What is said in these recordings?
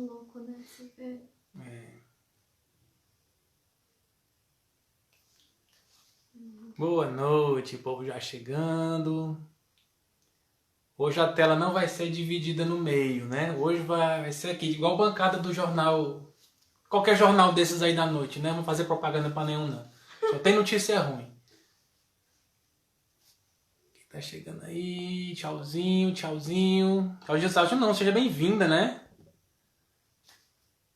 louco, né? Você vê. Boa noite, o povo já chegando. Hoje a tela não vai ser dividida no meio, né? Hoje vai ser aqui, igual a bancada do jornal, qualquer jornal desses aí da noite, né? Não vou fazer propaganda pra nenhum, não. Só tem notícia ruim. Quem tá chegando aí? Tchauzinho, tchauzinho. Tchauzinho não, seja bem-vinda, né?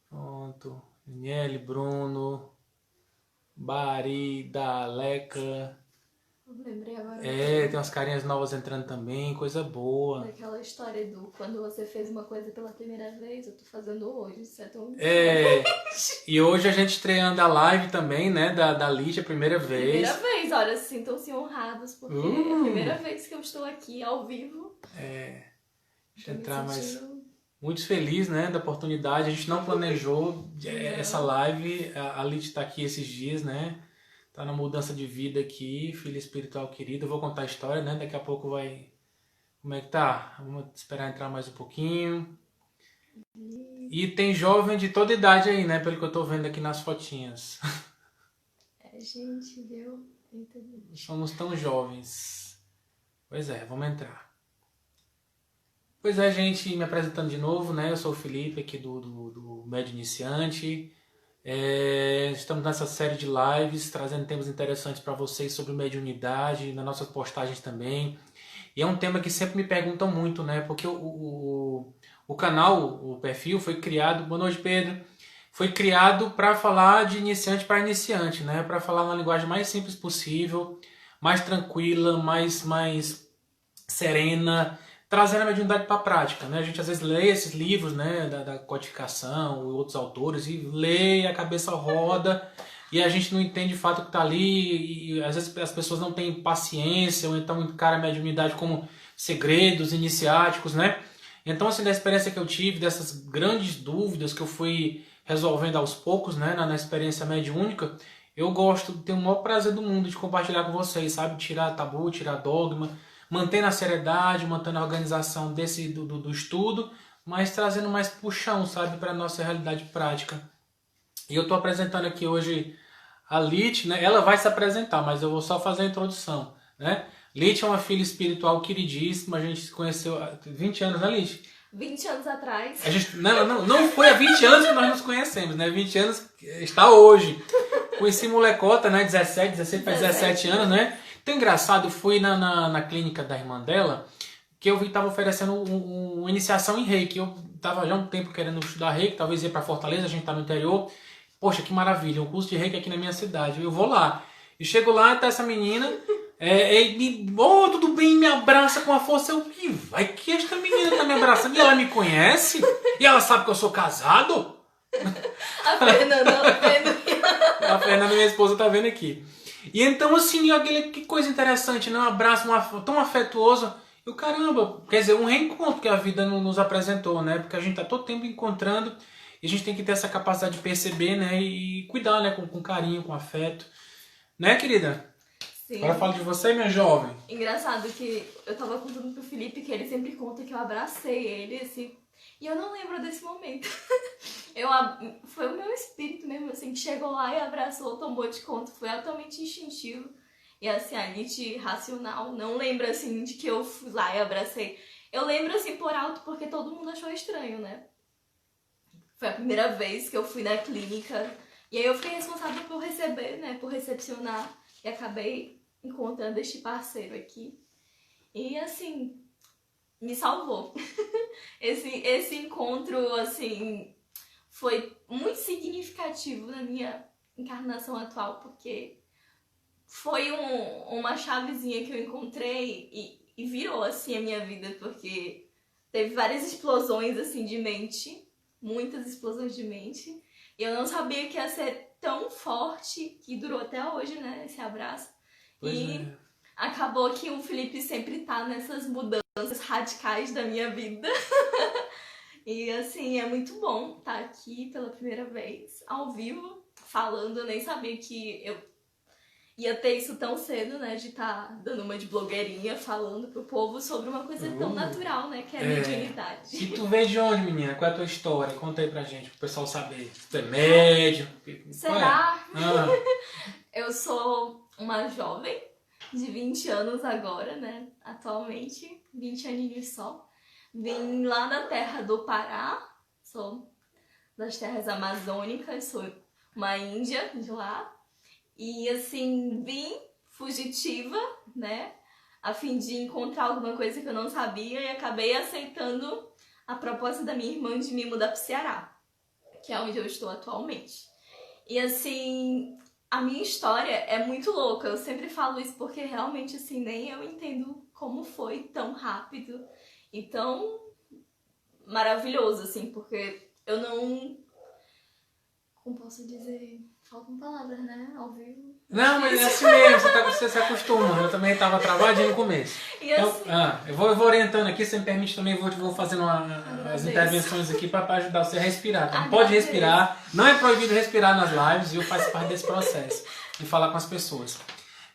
Pronto. Daniele, Bruno, Bari, Daleca. Lembrei agora. Tem umas carinhas novas entrando também, coisa boa. Daquela história do quando você fez uma coisa pela primeira vez, eu tô fazendo hoje, isso é tão E hoje a gente estreando a live também, né, da Lígia, primeira vez. Primeira vez, olha, sintam-se honrados, porque é a primeira vez que eu estou aqui ao vivo. Deixa eu entrar mais... Muito feliz, né, da oportunidade. A gente não planejou essa live. A Lígia tá aqui esses dias, né? Tá na mudança de vida aqui, filha espiritual querida. Eu vou contar a história, né? Daqui a pouco vai... Como é que tá? Vamos esperar entrar mais um pouquinho. E tem jovem de toda idade aí, né? Pelo que eu tô vendo aqui nas fotinhas. Gente, viu? Entendi. Somos tão jovens. Pois é, vamos entrar. Pois é, gente, me apresentando de novo, né? Eu sou o Felipe, aqui do Médio Iniciante. Estamos nessa série de lives, trazendo temas interessantes para vocês sobre mediunidade, nas nossas postagens também. E é um tema que sempre me perguntam muito, né? Porque o canal, o perfil, foi criado... Boa noite, Pedro. Foi criado para falar de iniciante para iniciante, né? Para falar uma linguagem mais simples possível, mais tranquila, mais serena, trazendo a mediunidade para a prática, né? A gente às vezes lê esses livros, né, da codificação, outros autores, e lê, a cabeça roda, e a gente não entende de fato o que está ali, e às vezes as pessoas não têm paciência, ou então encaram a mediunidade como segredos iniciáticos, né? Então, assim, da experiência que eu tive, dessas grandes dúvidas que eu fui resolvendo aos poucos, né, na experiência mediúnica, eu gosto, tenho o maior prazer do mundo de compartilhar com vocês, sabe? Tirar tabu, tirar dogma, mantendo a seriedade, mantendo a organização do estudo, mas trazendo mais puxão, sabe, para a nossa realidade prática. E eu estou apresentando aqui hoje a Lite, né? Ela vai se apresentar, mas eu vou só fazer a introdução, né? Lite é uma filha espiritual queridíssima, a gente se conheceu há 20 anos, né, Lite? 20 anos atrás. A gente, não foi há 20 anos que nós nos conhecemos, né? 20 anos está hoje. Conheci molecota, né? 16 para 17 anos, né? Então, engraçado, eu fui na clínica da irmã dela, que eu vi que estava oferecendo uma iniciação em reiki. Eu estava já há um tempo querendo estudar reiki, talvez ir para Fortaleza, a gente está no interior. Poxa, que maravilha, um curso de reiki aqui na minha cidade. Eu vou lá. E chego lá, tá essa menina, tudo bem, me abraça com a força. Eu, vai que esta menina tá me abraçando. E ela me conhece? E ela sabe que eu sou casado? A Fernanda, minha esposa, tá vendo aqui. E então, assim, que coisa interessante, né? Um abraço tão afetuoso. E o caramba, quer dizer, um reencontro que a vida nos apresentou, né? Porque a gente tá todo tempo encontrando e a gente tem que ter essa capacidade de perceber, né? E cuidar, né? Com carinho, com afeto. Né, querida? Sim. Agora fala de você, minha jovem. Engraçado que eu tava contando pro Felipe que ele sempre conta que eu abracei ele, assim. E eu não lembro desse momento. Foi o meu espírito mesmo, assim, que chegou lá e abraçou, tomou de conta. Foi altamente instintivo. E assim, a Nietzsche racional não lembra, assim, de que eu fui lá e abracei. Eu lembro, assim, por alto, porque todo mundo achou estranho, né? Foi a primeira vez que eu fui na clínica. E aí eu fiquei responsável por receber, né? Por recepcionar. E acabei encontrando este parceiro aqui. E assim, me salvou. Esse encontro, assim, foi muito significativo na minha encarnação atual, porque foi uma chavezinha que eu encontrei e virou, assim, a minha vida, porque teve várias explosões, assim, de mente, muitas explosões de mente, e eu não sabia que ia ser tão forte, que durou até hoje, né, esse abraço. Pois e acabou que o Felipe sempre tá nessas mudanças radicais da minha vida. E assim, é muito bom estar aqui pela primeira vez, ao vivo, falando. Eu nem sabia que eu ia ter isso tão cedo, né? De estar dando uma de blogueirinha falando pro povo sobre uma coisa tão natural, né? Que é a mediunidade. E tu veio de onde, menina? Qual é a tua história? Conta aí pra gente, pro pessoal saber. Tu é médium? Será? Ah, Eu sou uma jovem de 20 anos agora, né? Atualmente, 20 aninhos só. Vim lá da terra do Pará, sou das terras amazônicas, sou uma índia de lá. E assim, vim fugitiva, né? A fim de encontrar alguma coisa que eu não sabia e acabei aceitando a proposta da minha irmã de me mudar pro Ceará, que é onde eu estou atualmente. E assim, a minha história é muito louca. Eu sempre falo isso porque realmente assim, nem eu entendo como foi tão rápido e tão maravilhoso, assim, porque eu não... Como posso dizer? Faltam palavras, né? Ao vivo. não, mas é assim mesmo, você se acostuma. Eu também tava travadinho no começo. E assim, Eu vou orientando aqui, se me permite também, vou fazendo as intervenções aqui para ajudar você a respirar. Tá? Pode respirar, não é proibido respirar nas lives, viu? Faz parte desse processo de falar com as pessoas.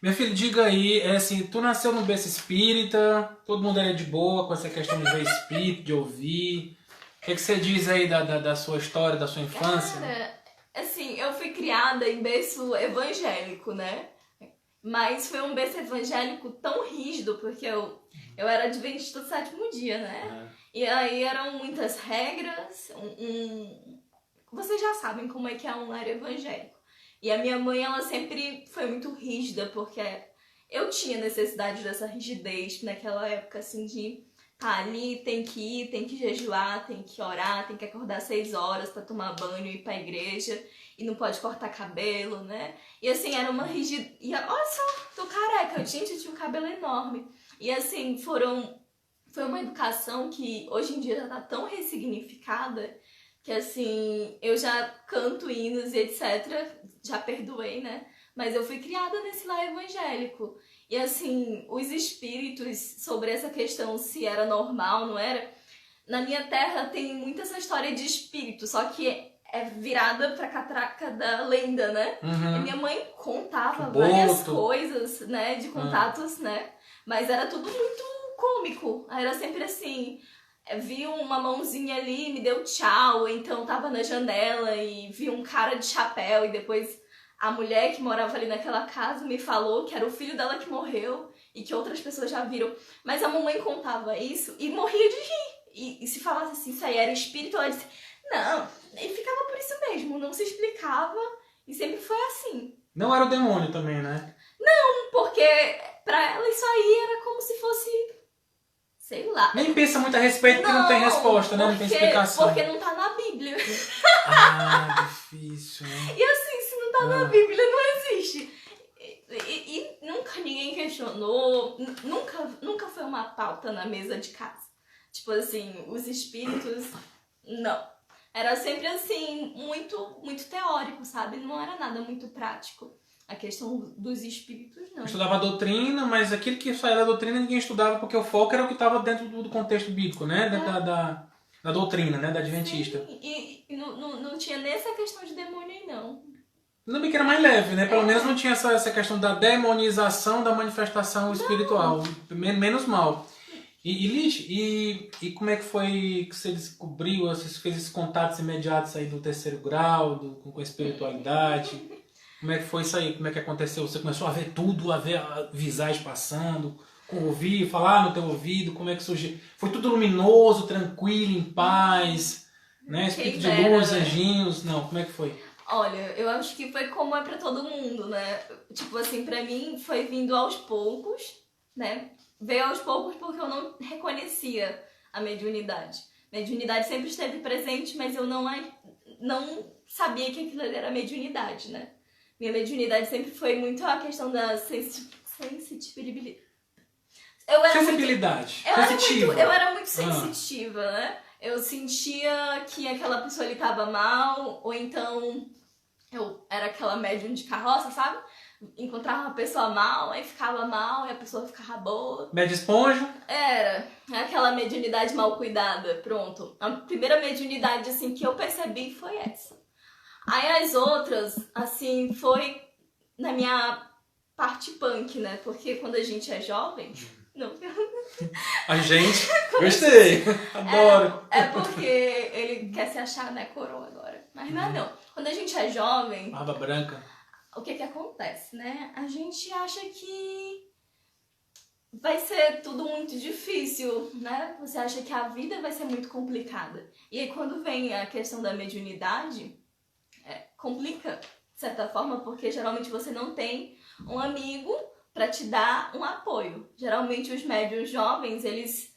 Meu filho, diga aí, assim, tu nasceu no berço espírita, todo mundo era de boa com essa questão de ver espírito, de ouvir. O que você diz aí da sua história, da sua infância? cara, assim, eu fui criada em berço evangélico, né? Mas foi um berço evangélico tão rígido, porque eu era adventista do sétimo dia, né? E aí eram muitas regras, vocês já sabem como é que é um lar evangélico. E a minha mãe, ela sempre foi muito rígida, porque eu tinha necessidade dessa rigidez naquela época, assim, de tá ali, tem que ir, tem que jejuar, tem que orar, tem que acordar 6 horas pra tomar banho e ir pra igreja, e não pode cortar cabelo, né? E assim, era uma rigidez. E olha só, tô careca, gente, eu tinha um cabelo enorme. E assim, foi uma educação que hoje em dia já tá tão ressignificada que assim, eu já canto hinos e etc, já perdoei, né? Mas eu fui criada nesse lar evangélico. E assim, os espíritos, sobre essa questão se era normal, não era, na minha terra tem muita essa história de espírito, só que é virada pra catraca da lenda, né? E minha mãe contava várias coisas, né, de contatos, né? Mas era tudo muito cômico. Era sempre assim, vi uma mãozinha ali, me deu tchau, então tava na janela e vi um cara de chapéu e depois a mulher que morava ali naquela casa me falou que era o filho dela que morreu e que outras pessoas já viram. Mas a mamãe contava isso e morria de rir. E se falasse assim, isso aí era espírito, ela disse, não, e ficava por isso mesmo, não se explicava e sempre foi assim. Não era o demônio também, né? Não, porque pra ela isso aí era como se fosse, sei lá. Nem pensa muito a respeito porque não tem resposta, né? Não tem explicação. Porque não tá na Bíblia. Ah, difícil, né? E assim, se não tá na Bíblia, não existe. E nunca ninguém questionou, nunca foi uma pauta na mesa de casa. Tipo assim, os espíritos, não. Era sempre assim, muito, muito teórico, sabe? Não era nada muito prático. A questão dos espíritos, não. Eu estudava a doutrina, mas aquilo que saía da doutrina ninguém estudava porque o foco era o que estava dentro do contexto bíblico, né? Da doutrina, né? Da adventista. Sim, e não tinha nem essa questão de demônio aí, não. Ainda bem que era mais leve, né? Pelo menos não tinha essa questão da demonização da manifestação espiritual. Menos mal. E Liz, e como é que foi que você descobriu, você fez esses contatos imediatos aí do terceiro grau, com a espiritualidade? Como é que foi isso aí? Como é que aconteceu? Você começou a ver tudo, a ver a visagem passando, ouvir, falar no teu ouvido, como é que surgiu? Foi tudo luminoso, tranquilo, em paz, né? Espírito de luz, anjinhos, não, como é que foi? Olha, eu acho que foi como é pra todo mundo, né? Tipo assim, pra mim foi vindo aos poucos, né? Veio aos poucos porque eu não reconhecia a mediunidade. Mediunidade sempre esteve presente, mas eu não sabia que aquilo era mediunidade, né? Minha mediunidade sempre foi muito a questão da sensibilidade. Sensibilidade. Eu era muito sensitiva, né? Eu sentia que aquela pessoa ali tava mal, ou então eu era aquela médium de carroça, sabe? Encontrava uma pessoa mal, aí ficava mal, e a pessoa ficava boa. Média esponja? Era, aquela mediunidade mal cuidada, pronto. A primeira mediunidade, assim, que eu percebi foi essa. Aí as outras, assim, foi na minha parte punk, né? Porque quando a gente é jovem... Não, A gente... Gostei! Adoro! é porque ele quer se achar, né, coroa agora. Mas não é não. Quando a gente é jovem... Barba branca. O que acontece, né? A gente acha que vai ser tudo muito difícil, né? Você acha que a vida vai ser muito complicada. E aí quando vem a questão da mediunidade, complica, de certa forma, porque geralmente você não tem um amigo para te dar um apoio. Geralmente os médiuns jovens, eles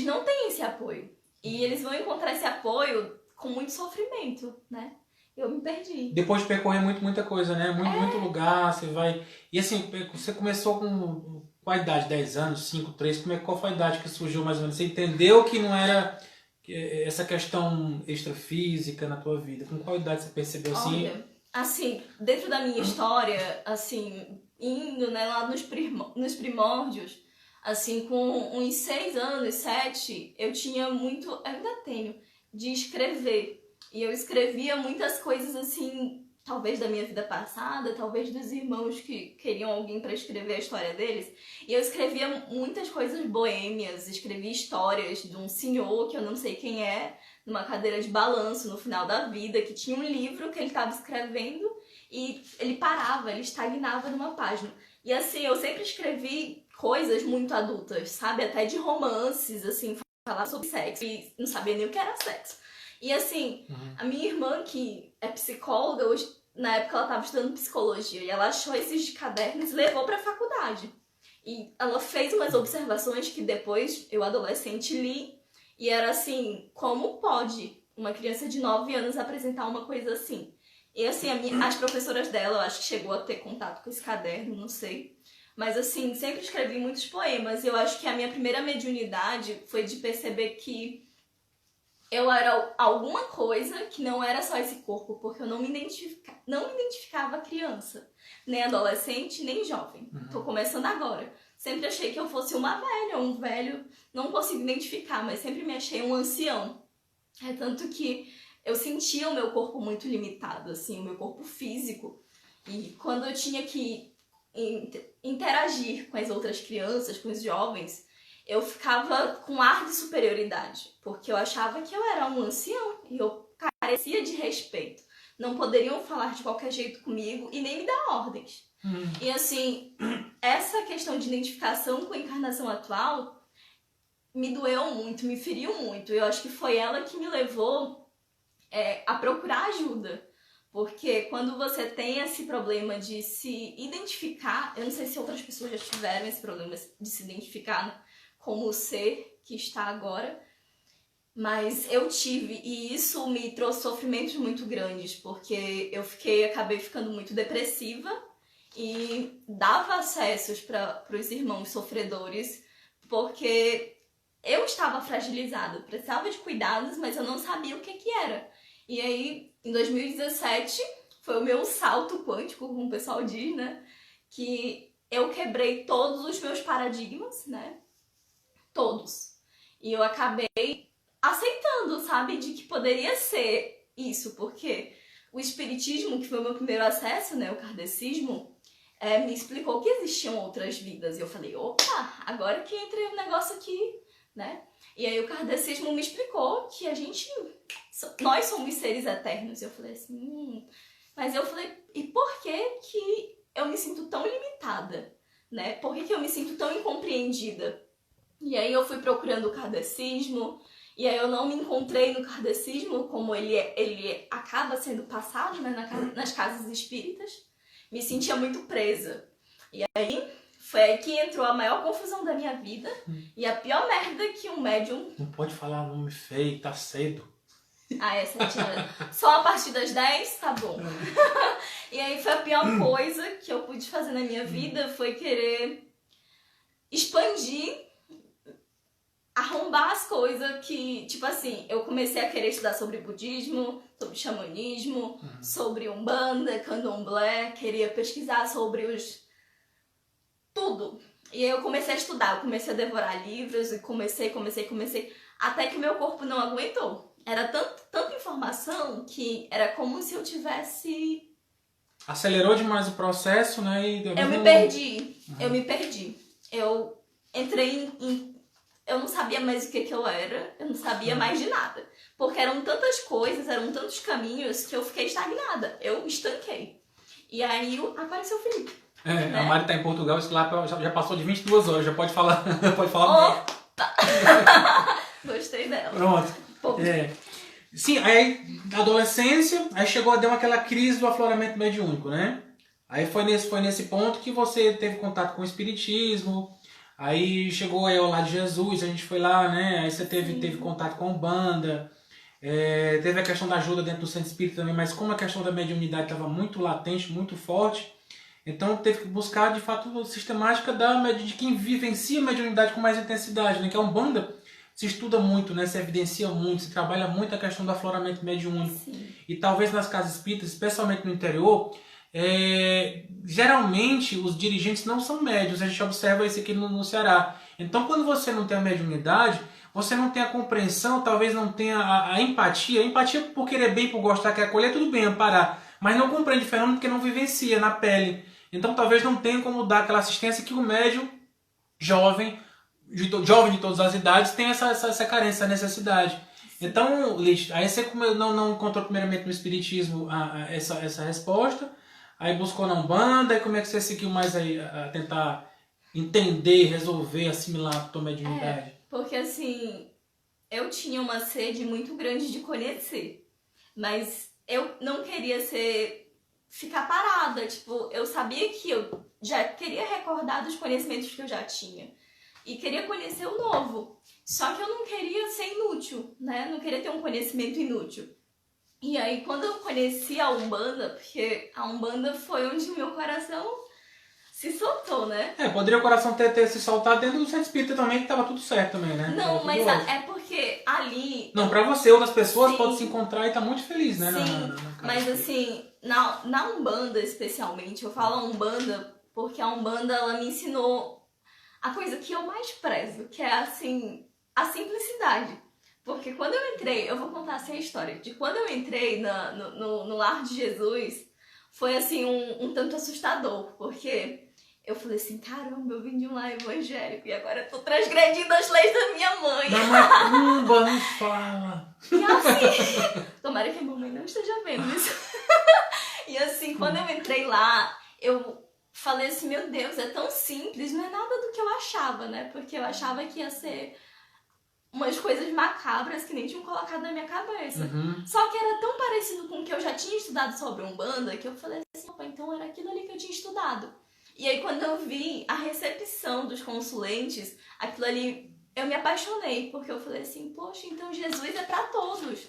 não têm esse apoio. E eles vão encontrar esse apoio com muito sofrimento, né? Eu me perdi. Depois de percorrer muita coisa, né? Muito lugar, você vai... E assim, você começou com a idade, 10 anos, 5, 3, qual foi a idade que surgiu mais ou menos? Você entendeu que não era essa questão extrafísica na tua vida? Com qual idade você percebeu assim? Olha, assim, dentro da minha história, assim, indo, né, lá nos primórdios, assim, com uns 6 anos, 7, eu tinha muito, eu ainda tenho, de escrever. E eu escrevia muitas coisas, assim, talvez da minha vida passada, talvez dos irmãos que queriam alguém para escrever a história deles. E eu escrevia muitas coisas boêmias, escrevia histórias de um senhor, que eu não sei quem é, numa cadeira de balanço no final da vida, que tinha um livro que ele estava escrevendo e ele parava, ele estagnava numa página. E assim, eu sempre escrevi coisas muito adultas, sabe? Até de romances, assim, falar sobre sexo e não sabia nem o que era sexo. E assim, a minha irmã, que é psicóloga, hoje, na época ela estava estudando psicologia, e ela achou esses cadernos e levou para a faculdade. E ela fez umas observações que depois eu, adolescente, li, e era assim, como pode uma criança de 9 anos apresentar uma coisa assim? E assim, as professoras dela, eu acho que chegou a ter contato com esse caderno, não sei. Mas assim, sempre escrevi muitos poemas. Eu acho que a minha primeira mediunidade foi de perceber que eu era alguma coisa que não era só esse corpo, porque eu não me identificava criança, nem adolescente, nem jovem. Tô começando agora. Sempre achei que eu fosse uma velha, um velho, não consigo identificar, mas sempre me achei um ancião. É tanto que eu sentia o meu corpo muito limitado, assim, o meu corpo físico. E quando eu tinha que interagir com as outras crianças, com os jovens, eu ficava com ar de superioridade, porque eu achava que eu era um ancião e eu carecia de respeito. Não poderiam falar de qualquer jeito comigo e nem me dar ordens. E assim, essa questão de identificação com a encarnação atual me doeu muito, me feriu muito. Eu acho que foi ela que me levou a procurar ajuda. Porque quando você tem esse problema de se identificar, eu não sei se outras pessoas já tiveram esse problema de se identificar como o ser que está agora, mas eu tive, e isso me trouxe sofrimentos muito grandes, porque eu acabei ficando muito depressiva e dava acessos para os irmãos sofredores, porque eu estava fragilizada, precisava de cuidados, mas eu não sabia o que era. E aí, em 2017, foi o meu salto quântico, como o pessoal diz, né? Que eu quebrei todos os meus paradigmas, né? Todos. E eu acabei aceitando, sabe? De que poderia ser isso, porque o espiritismo, que foi o meu primeiro acesso, né? O kardecismo, me explicou que existiam outras vidas. E eu falei, opa, agora que entra um negócio aqui, né? E aí o kardecismo me explicou que nós somos seres eternos. E eu falei assim, Mas eu falei, e por que eu me sinto tão limitada, né? Por que eu me sinto tão incompreendida? E aí eu fui procurando o kardecismo, e aí eu não me encontrei no kardecismo como ele acaba sendo passado, né, nas casas espíritas. Me sentia muito presa. E aí foi aí que entrou a maior confusão da minha vida e a pior merda que um médium... Não pode falar nome feio, tá cedo. Ah, é 7 horas. Só a partir das 10, tá bom. E aí foi a pior coisa que eu pude fazer na minha vida, foi querer expandir, arrombar as coisas que, tipo assim, eu comecei a querer estudar sobre budismo, sobre xamanismo, sobre umbanda, candomblé, queria pesquisar sobre tudo. E aí eu comecei a estudar, eu comecei a devorar livros e comecei, até que o meu corpo não aguentou. Era tanta informação que era como se eu tivesse acelerou demais o processo, né? E Eu me perdi. Eu me perdi. Eu entrei eu não sabia mais o que eu era. Eu não sabia mais de nada. Porque eram tantas coisas, eram tantos caminhos que eu fiquei estagnada. Eu estanquei. E aí apareceu o Felipe. A Mari tá em Portugal, isso lá já passou de 22 horas, já pode falar. Pode falar. Opa! Gostei dela. Pronto. Sim, aí adolescência, aí deu aquela crise do afloramento mediúnico, né? Aí foi nesse ponto que você teve contato com o espiritismo, aí chegou aí ao lado de Jesus, a gente foi lá, né? Aí você teve contato com a Umbanda, teve a questão da ajuda dentro do centro espírita também, mas como a questão da mediunidade estava muito latente, muito forte, então teve que buscar de fato a sistemática de quem vivencia a mediunidade com mais intensidade, né? Que a Umbanda se estuda muito, né? Se evidencia muito, se trabalha muito a questão do afloramento mediúnico. Sim. E talvez nas casas espíritas, especialmente no interior, geralmente os dirigentes não são médios, a gente observa isso aqui no Ceará. Então quando você não tem a mediunidade, você não tem a compreensão, talvez não tenha a empatia. A empatia por querer bem, por gostar, quer acolher, tudo bem, amparar. Mas não compreende o fenômeno porque não vivencia na pele. Então talvez não tenha como dar aquela assistência que o médium jovem de todas as idades tem essa carência, essa necessidade. Então, Liz, aí você não encontrou primeiramente no espiritismo essa resposta, aí buscou na Umbanda, e como é que você seguiu mais aí a tentar entender, resolver, assimilar a tua mediunidade? Porque assim, eu tinha uma sede muito grande de conhecer, mas eu não queria ficar parada, tipo, eu sabia que eu já queria recordar dos conhecimentos que eu já tinha. E queria conhecer o novo. Só que eu não queria ser inútil, né? Não queria ter um conhecimento inútil. E aí, quando eu conheci a Umbanda, porque a Umbanda foi onde o meu coração se soltou, né? Poderia o coração ter se soltado dentro do centro espírita também, que tava tudo certo também, né? Não, mas é porque ali... Não, pra você, outras pessoas Sim. podem se encontrar e tá muito feliz, né? Sim, mas assim, na Umbanda especialmente, eu falo a Umbanda porque a Umbanda, ela me ensinou a coisa que eu mais prezo, que é, assim, a simplicidade. Porque quando eu entrei, eu vou contar assim a história, de quando eu entrei no Lar de Jesus, foi, assim, um tanto assustador, porque eu falei assim, caramba, eu vim de um lar evangélico e agora eu tô transgredindo as leis da minha mãe. Da macumba, não fala. E assim, tomara que a mamãe não esteja vendo isso. E assim, quando eu entrei lá, eu falei assim, meu Deus, é tão simples, não é nada do que eu achava, né? Porque eu achava que ia ser umas coisas macabras que nem tinham colocado na minha cabeça. Uhum. Só que era tão parecido com o que eu já tinha estudado sobre Umbanda, que eu falei assim, opa, então era aquilo ali que eu tinha estudado. E aí quando eu vi a recepção dos consulentes, aquilo ali, eu me apaixonei, porque eu falei assim, poxa, então Jesus é pra todos.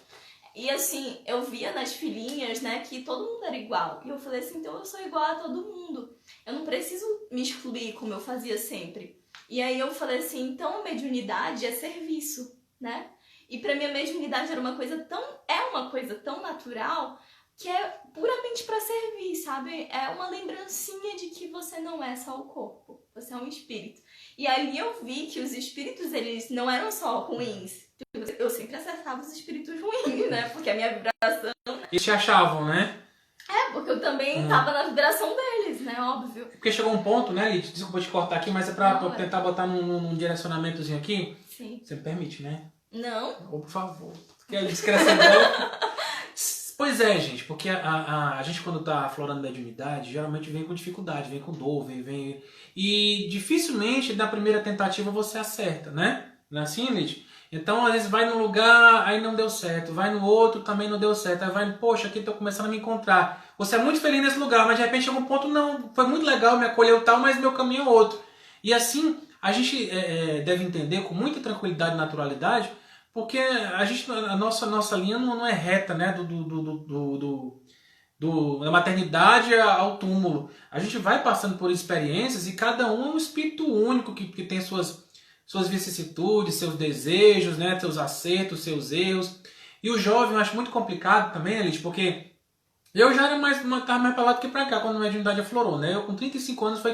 E assim, eu via nas filhinhas, né, que todo mundo era igual. E eu falei assim, então eu sou igual a todo mundo. Eu não preciso me excluir como eu fazia sempre. E aí eu falei assim, então a mediunidade é serviço, né? E pra mim a mediunidade era uma coisa tão natural que é puramente pra servir, sabe? É uma lembrancinha de que você não é só o corpo, você é um espírito. E ali eu vi que os espíritos, eles não eram só ruins. Eu sempre acertava os espíritos ruins, né? Porque a minha vibração... Eles te achavam, né? Porque eu também tava na vibração deles, né? Óbvio. Porque chegou um ponto, né, Lid? Desculpa te cortar aqui, mas é pra tentar botar num direcionamentozinho aqui. Sim. Você me permite, né? Não. Ou por favor. Quer descrescendo? Pois é, gente, porque a gente quando tá aflorando mediunidade, geralmente vem com dificuldade, vem com dor, vem... E dificilmente na primeira tentativa você acerta, né? Não é assim, Lid? Então, às vezes vai num lugar, aí não deu certo. Vai no outro, também não deu certo. Aí vai, poxa, aqui tô começando a me encontrar. Você é muito feliz nesse lugar, mas de repente chega um ponto, não, foi muito legal, me acolheu tal, mas meu caminho é outro. E assim, a gente deve entender com muita tranquilidade e naturalidade, porque a nossa linha não é reta, né, da maternidade ao túmulo. A gente vai passando por experiências e cada um é um espírito único que tem suas vicissitudes, seus desejos, né, seus acertos, seus erros. E o jovem eu acho muito complicado também, Elite, porque eu já estava mais para lá do que para cá quando a mediunidade aflorou, né? Eu com 35 anos foi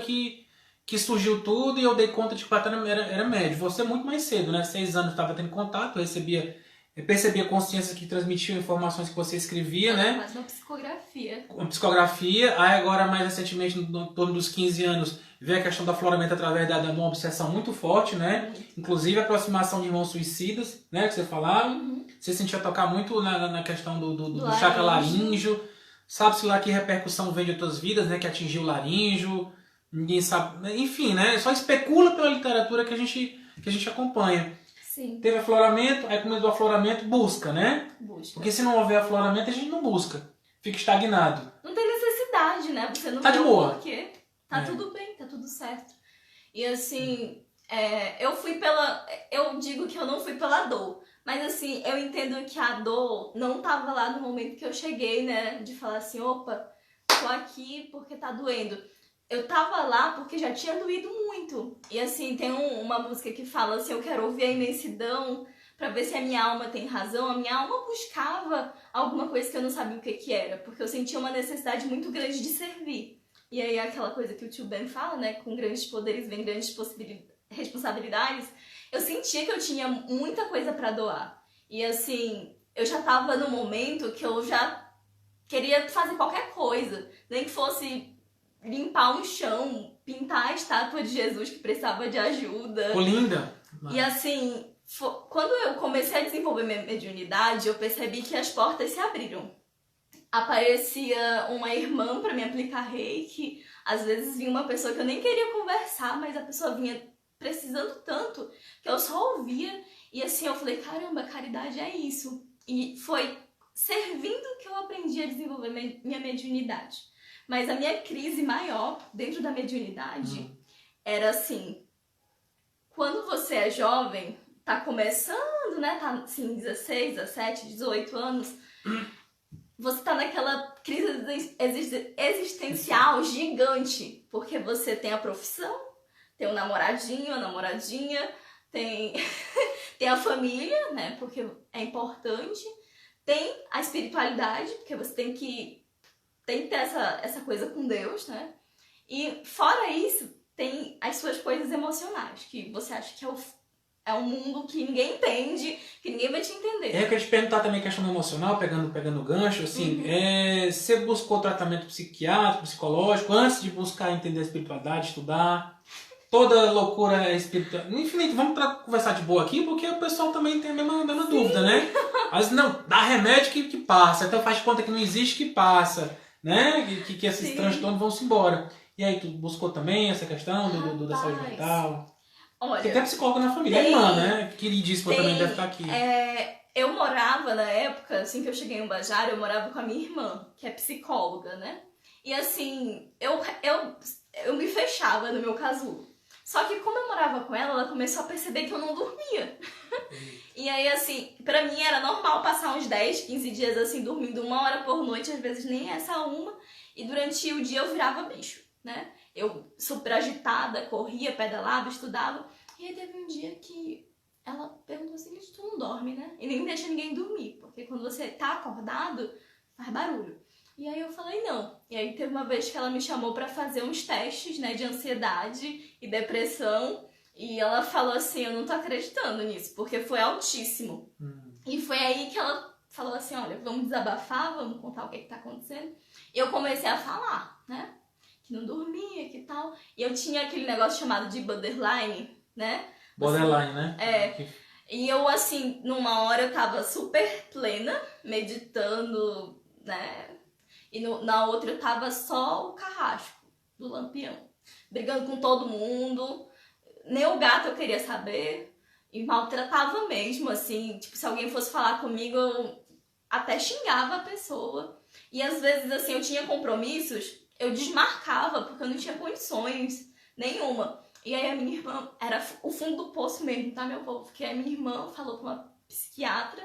que surgiu tudo e eu dei conta de que era médio. Você muito mais cedo, né? 6 anos estava tendo contato, eu recebia percebi a consciência que transmitiu informações que você escrevia, né? Quase uma psicografia. Uma psicografia. Aí agora, mais recentemente, no torno dos 15 anos, veio a questão do afloramento através de uma obsessão muito forte, né? Inclusive a aproximação de irmãos suicidas, né? Que você falava. Uhum. Você sentia tocar muito na questão do laríngeo. chakra laríngeo. Sabe-se lá que repercussão vem de outras vidas, né? Que atingiu o laríngeo. Ninguém sabe. Enfim, né? Só especula pela literatura que a gente acompanha. Sim. Teve afloramento, aí quando do afloramento, busca, né? Busca. Porque se não houver afloramento, a gente não busca. Fica estagnado. Não tem necessidade, né? Você não Tá vê de o boa. porquê. Tá É. tudo bem, tá tudo certo. E assim, eu fui pela... Eu digo que eu não fui pela dor. Mas assim, eu entendo que a dor não tava lá no momento que eu cheguei, né? De falar assim, opa, tô aqui porque tá doendo. Eu tava lá porque já tinha doído muito. E assim, tem uma música que fala assim, eu quero ouvir a imensidão pra ver se a minha alma tem razão. A minha alma buscava alguma coisa que eu não sabia o que era. Porque eu sentia uma necessidade muito grande de servir. E aí aquela coisa que o tio Ben fala, né? Com grandes poderes vem grandes responsabilidades. Eu sentia que eu tinha muita coisa pra doar. E assim, eu já tava no momento que eu já queria fazer qualquer coisa. Nem que fosse limpar um chão, pintar a estátua de Jesus que precisava de ajuda. Ficou linda. E assim, quando eu comecei a desenvolver minha mediunidade, eu percebi que as portas se abriram. Aparecia uma irmã pra me aplicar reiki. Às vezes vinha uma pessoa que eu nem queria conversar, mas a pessoa vinha precisando tanto que eu só ouvia. E assim, eu falei, caramba, caridade é isso. E foi servindo que eu aprendi a desenvolver minha mediunidade. Mas a minha crise maior dentro da mediunidade era assim, quando você é jovem, tá começando, né, tá assim, 16, 17, 18 anos, você tá naquela crise existencial gigante, porque você tem a profissão, tem o namoradinho, a namoradinha, tem, tem a família, né, porque é importante, tem a espiritualidade, porque você tem que ter essa coisa com Deus, né, e fora isso, tem as suas coisas emocionais, que você acha que é um mundo que ninguém entende, que ninguém vai te entender. Eu queria te perguntar também a questão emocional, pegando o gancho, assim, você buscou tratamento psiquiátrico, psicológico, antes de buscar entender a espiritualidade, estudar? Toda loucura é espiritual. Enfim, vamos conversar de boa aqui, porque o pessoal também tem a mesma dúvida, né? Mas não, dá remédio que passa, então faz de conta que não existe que passa, né? Que esses transtornos vão-se embora. E aí, tu buscou também essa questão da saúde mental? Olha, tem até psicóloga na família, a irmã, né? Queridíssima também deve estar aqui. Eu morava na época, assim que eu cheguei em Ubajara, eu morava com a minha irmã, que é psicóloga, né? E assim, eu me fechava no meu casulo. Só que como eu morava com ela começou a perceber que eu não dormia. E aí, assim, pra mim era normal passar uns 10, 15 dias assim, dormindo 1 hora por noite, às vezes nem essa uma. E durante o dia eu virava bicho, né? Eu super agitada, corria, pedalava, estudava. E aí teve um dia que ela perguntou assim, tu não dorme, né? E nem deixa ninguém dormir, porque quando você tá acordado, faz barulho. E aí eu falei não. E aí teve uma vez que ela me chamou pra fazer uns testes, né, de ansiedade e depressão. E ela falou assim, eu não tô acreditando nisso, porque foi altíssimo. E foi aí que ela falou assim, olha, vamos desabafar, vamos contar o que tá acontecendo. E eu comecei a falar, né? Que não dormia, que tal. E eu tinha aquele negócio chamado de borderline, né? Borderline, assim, né? E eu, assim, numa hora eu tava super plena, meditando, né? E na outra eu tava só o carrasco do Lampião. Brigando com todo mundo. Nem o gato eu queria saber. E maltratava mesmo, assim. Tipo, se alguém fosse falar comigo, eu até xingava a pessoa. E às vezes, assim, eu tinha compromissos, eu desmarcava, porque eu não tinha condições nenhuma. E aí a minha irmã, era o fundo do poço mesmo, tá, meu povo? Porque a minha irmã falou com uma psiquiatra,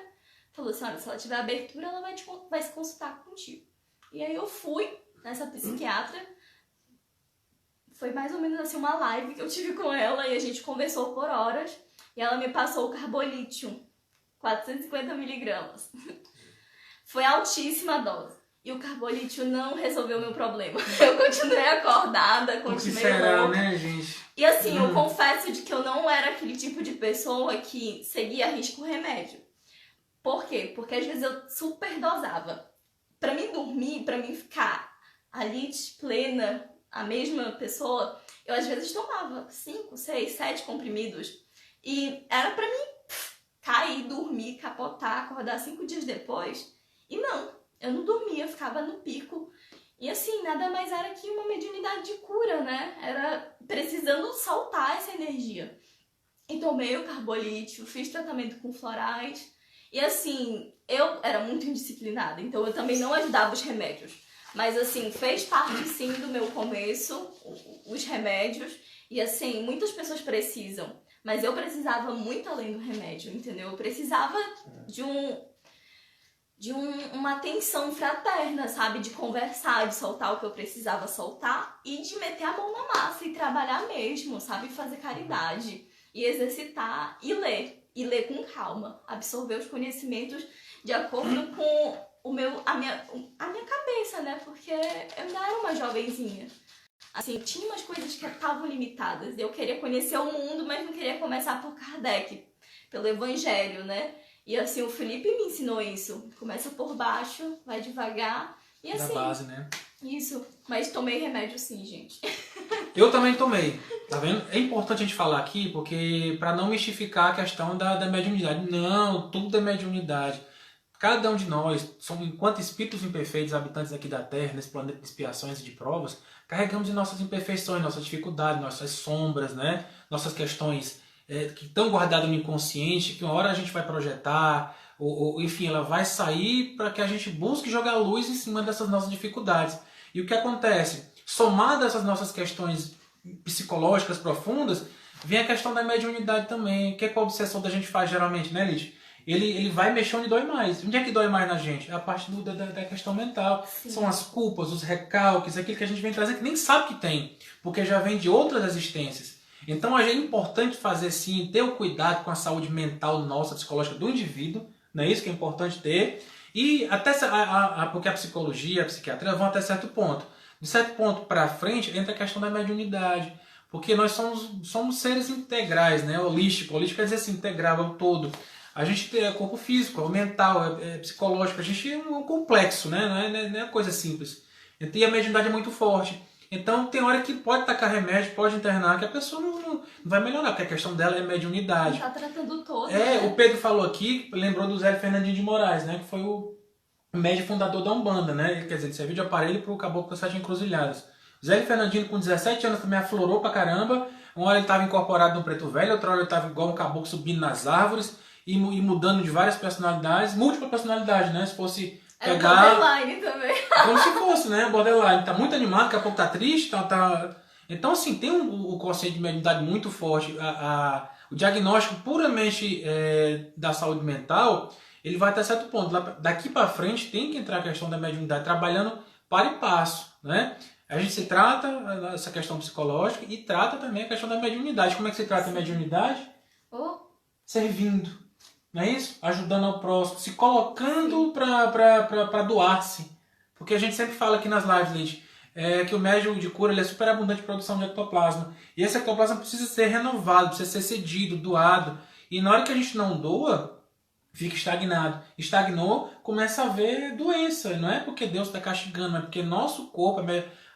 falou assim, olha, se ela tiver abertura, ela vai se consultar contigo. E aí eu fui nessa psiquiatra, foi mais ou menos assim uma live que eu tive com ela, e a gente conversou por horas, e ela me passou o carbolítio, 450 miligramas. Foi altíssima a dose. E o carbolítio não resolveu o meu problema. Eu continuei acordada, continuei será, louca. né, gente? E assim, eu confesso de que eu não era aquele tipo de pessoa que seguia a risco remédio. Por quê? Porque às vezes eu super dosava. Pra mim dormir, pra mim ficar ali plena, a mesma pessoa, eu às vezes tomava 5, 6, 7 comprimidos. E era pra mim cair, dormir, capotar, acordar 5 dias depois. E não, eu não dormia, eu ficava no pico. E assim, nada mais era que uma mediunidade de cura, né? Era precisando soltar essa energia. E tomei o carbolítio, fiz tratamento com florais. E assim, eu era muito indisciplinada, então eu também não ajudava os remédios. Mas assim, fez parte sim do meu começo, os remédios. E assim, muitas pessoas precisam. Mas eu precisava muito além do remédio, entendeu? Eu precisava de uma atenção fraterna, sabe? De conversar, de soltar o que eu precisava soltar e de meter a mão na massa e trabalhar mesmo, sabe? Fazer caridade e exercitar e ler. E ler com calma, absorver os conhecimentos de acordo com a minha cabeça, né? Porque eu ainda era uma jovenzinha. Assim, tinha umas coisas que estavam limitadas. Eu queria conhecer o mundo, mas não queria começar por Kardec, pelo Evangelho, né? E assim, o Felipe me ensinou isso. Começa por baixo, vai devagar. E assim, Da base, né? Isso. Mas tomei remédio sim, gente. Eu também tomei, tá vendo? É importante a gente falar aqui, porque para não mistificar a questão da mediunidade. Não, tudo é mediunidade. Cada um de nós, somos, enquanto espíritos imperfeitos, habitantes aqui da Terra, nesse planeta de expiações e de provas, carregamos em nossas imperfeições, nossas dificuldades, nossas sombras, né? Nossas questões que estão guardadas no inconsciente, que uma hora a gente vai projetar, ou enfim, ela vai sair para que a gente busque jogar luz em cima dessas nossas dificuldades. E o que acontece? Somado a essas nossas questões psicológicas profundas, vem a questão da mediunidade também. O que é que o obsessor da gente faz geralmente, né, Lídia? Ele vai mexer onde dói mais. Onde é que dói mais na gente? É a parte da questão mental. Sim. São as culpas, os recalques, aquilo que a gente vem trazendo que nem sabe que tem, porque já vem de outras existências. Então é importante fazer sim, ter o cuidado com a saúde mental nossa, psicológica do indivíduo, não é isso que é importante ter. E até porque a psicologia, a psiquiatria vão até certo ponto. De certo ponto para frente entra a questão da mediunidade. Porque nós somos seres integrais, né? Holístico. Holístico quer dizer assim, integral, é o todo. A gente tem corpo físico, é mental, é psicológico. A gente é um complexo, né? Não é coisa simples. E a mediunidade é muito forte. Então tem hora que pode tacar remédio, pode internar, que a pessoa não vai melhorar, porque a questão dela é mediunidade. Tá tratando todo. Né? O Pedro falou aqui, lembrou do Zé Fernandinho de Moraes, né? Que foi o médium fundador da Umbanda, né? Quer dizer, ele serviu de aparelho para o Caboclo das Sete Encruzilhadas. O Zé Fernandinho, com 17 anos, também aflorou pra caramba. Uma hora ele estava incorporado no Preto Velho, outra hora ele estava igual um caboclo subindo nas árvores e mudando de várias personalidades, múltipla personalidade, né? Se fosse pegar... É borderline também. Como se fosse, né? Borderline. Tá muito animado, daqui a pouco tá triste, tá... Então, assim, tem o conceito de mediunidade muito forte. O diagnóstico puramente da saúde mental, ele vai até certo ponto. Daqui para frente tem que entrar a questão da mediunidade, trabalhando para e passo, né? A gente se trata essa questão psicológica e trata também a questão da mediunidade. Como é que se trata a mediunidade? Servindo, não é isso? Ajudando ao próximo, se colocando para doar-se. Porque a gente sempre fala aqui nas lives, Lídia, que o médium de cura ele é super abundante em produção de ectoplasma. E esse ectoplasma precisa ser renovado, precisa ser cedido, doado. E na hora que a gente não doa, fica estagnado. Estagnou, começa a haver doença. Não é porque Deus está castigando, é porque nosso corpo,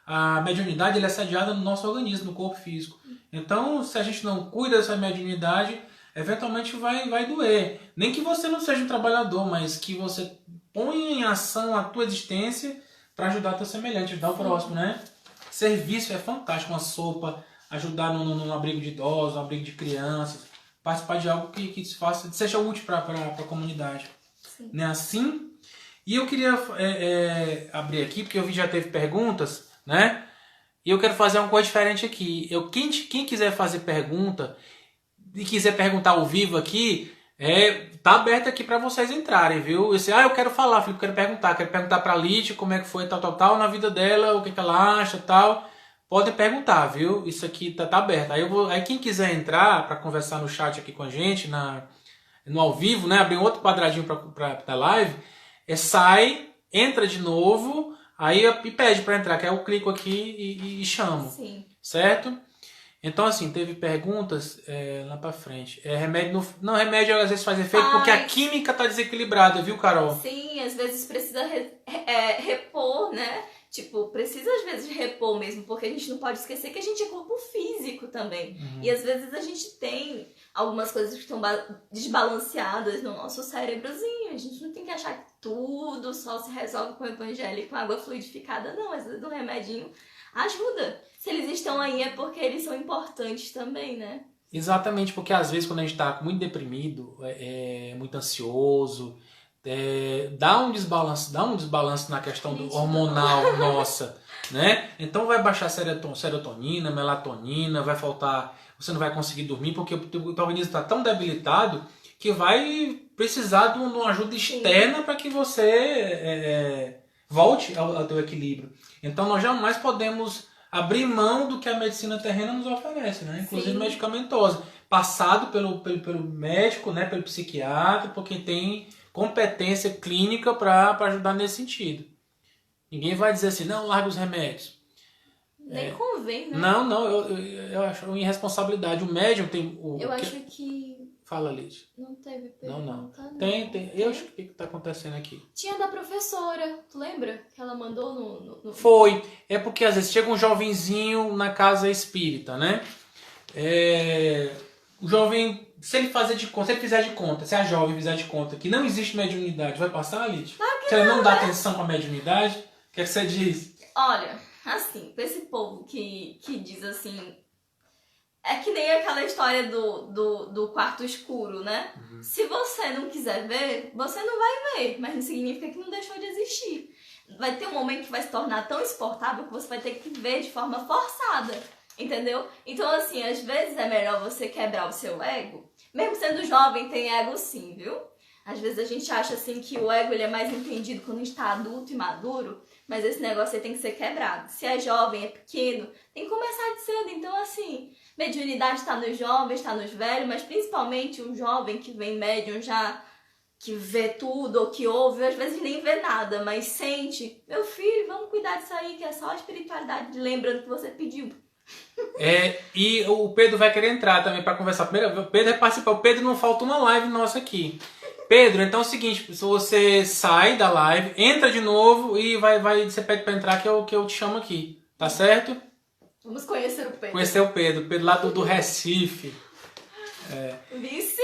a mediunidade, ele é sediada no nosso organismo, no corpo físico. Então, se a gente não cuida dessa mediunidade, eventualmente vai doer. Nem que você não seja um trabalhador, mas que você ponha em ação a tua existência para ajudar teu semelhante, ajudar o próximo, né? Serviço é fantástico, uma sopa, ajudar num abrigo de idosos, num abrigo de crianças, participar de algo que seja útil para a comunidade. Sim. Não é assim? E eu queria abrir aqui, porque eu vi já teve perguntas, né? E eu quero fazer uma coisa diferente aqui. Quem quiser fazer pergunta e quiser perguntar ao vivo aqui, tá aberto aqui para vocês entrarem, viu? Eu quero falar, Felipe, quero perguntar para a Lídia como é que foi tal na vida dela, o que ela acha, tal. Podem perguntar, viu? Isso aqui tá aberto. Aí quem quiser entrar para conversar no chat aqui com a gente, no ao vivo, né? Abrir um outro quadradinho para live, sai, entra de novo, aí e pede para entrar, que aí eu clico aqui e chamo. Sim. Certo? Então, assim, teve perguntas lá pra frente. Remédio não, remédio às vezes faz efeito porque a química tá desequilibrada, viu, Carol? Sim, às vezes precisa repor, né? Tipo, precisa às vezes repor mesmo, porque a gente não pode esquecer que a gente é corpo físico também. E às vezes a gente tem algumas coisas que estão desbalanceadas no nosso cérebrozinho. A gente não tem que achar que tudo só se resolve com o evangelho e com água fluidificada, não. Às vezes um remedinho ajuda. Se eles estão aí é porque eles são importantes também, né? Exatamente, porque às vezes quando a gente tá muito deprimido, muito ansioso, dá um desbalanço na questão do hormonal nossa, né? Então vai baixar serotonina, melatonina, vai faltar, você não vai conseguir dormir porque o teu organismo está tão debilitado que vai precisar de uma ajuda externa para que você volte ao teu equilíbrio. Então nós jamais podemos abrir mão do que a medicina terrena nos oferece, né? Inclusive medicamentosa, passado pelo médico, né? Pelo psiquiatra, porque tem competência clínica para ajudar nesse sentido. Ninguém vai dizer assim, não, larga os remédios. Nem convém, né? Não, eu acho uma irresponsabilidade. O médium tem... acho que... Fala, Lídia. Não teve pergunta, não. Tem. Eu acho que o que está acontecendo aqui? Tinha da professora, tu lembra? Que ela mandou no... Foi. É porque às vezes chega um jovenzinho na casa espírita, né? O jovem, se ele fizer de conta, se a jovem fizer de conta que não existe mediunidade, vai passar, Lídia? Se ele não dá atenção para a mediunidade, o que é que você diz? Olha, assim, pra esse povo que diz assim... É que nem aquela história do quarto escuro, né? Se você não quiser ver, você não vai ver, mas não significa que não deixou de existir. Vai ter um momento que vai se tornar tão insuportável que você vai ter que ver de forma forçada, entendeu? Então, assim, às vezes é melhor você quebrar o seu ego. Mesmo sendo jovem, tem ego sim, viu? Às vezes a gente acha assim que o ego ele é mais entendido quando a gente tá adulto e maduro, mas esse negócio aí tem que ser quebrado. Se é jovem, é pequeno, tem que começar de cedo. Então, assim, mediunidade está nos jovens, está nos velhos, mas principalmente o jovem que vem médium já, que vê tudo ou que ouve, às vezes nem vê nada, mas sente. Meu filho, vamos cuidar disso aí, que é só a espiritualidade, lembrando que você pediu. E o Pedro vai querer entrar também para conversar. Primeiro, o Pedro vai participar. O Pedro não falta uma live nossa aqui. Pedro, então é o seguinte, se você sai da live, entra de novo e você pede para entrar que eu te chamo aqui, tá certo? Vamos conhecer o Pedro. Conhecer o Pedro lá do Recife. Vice?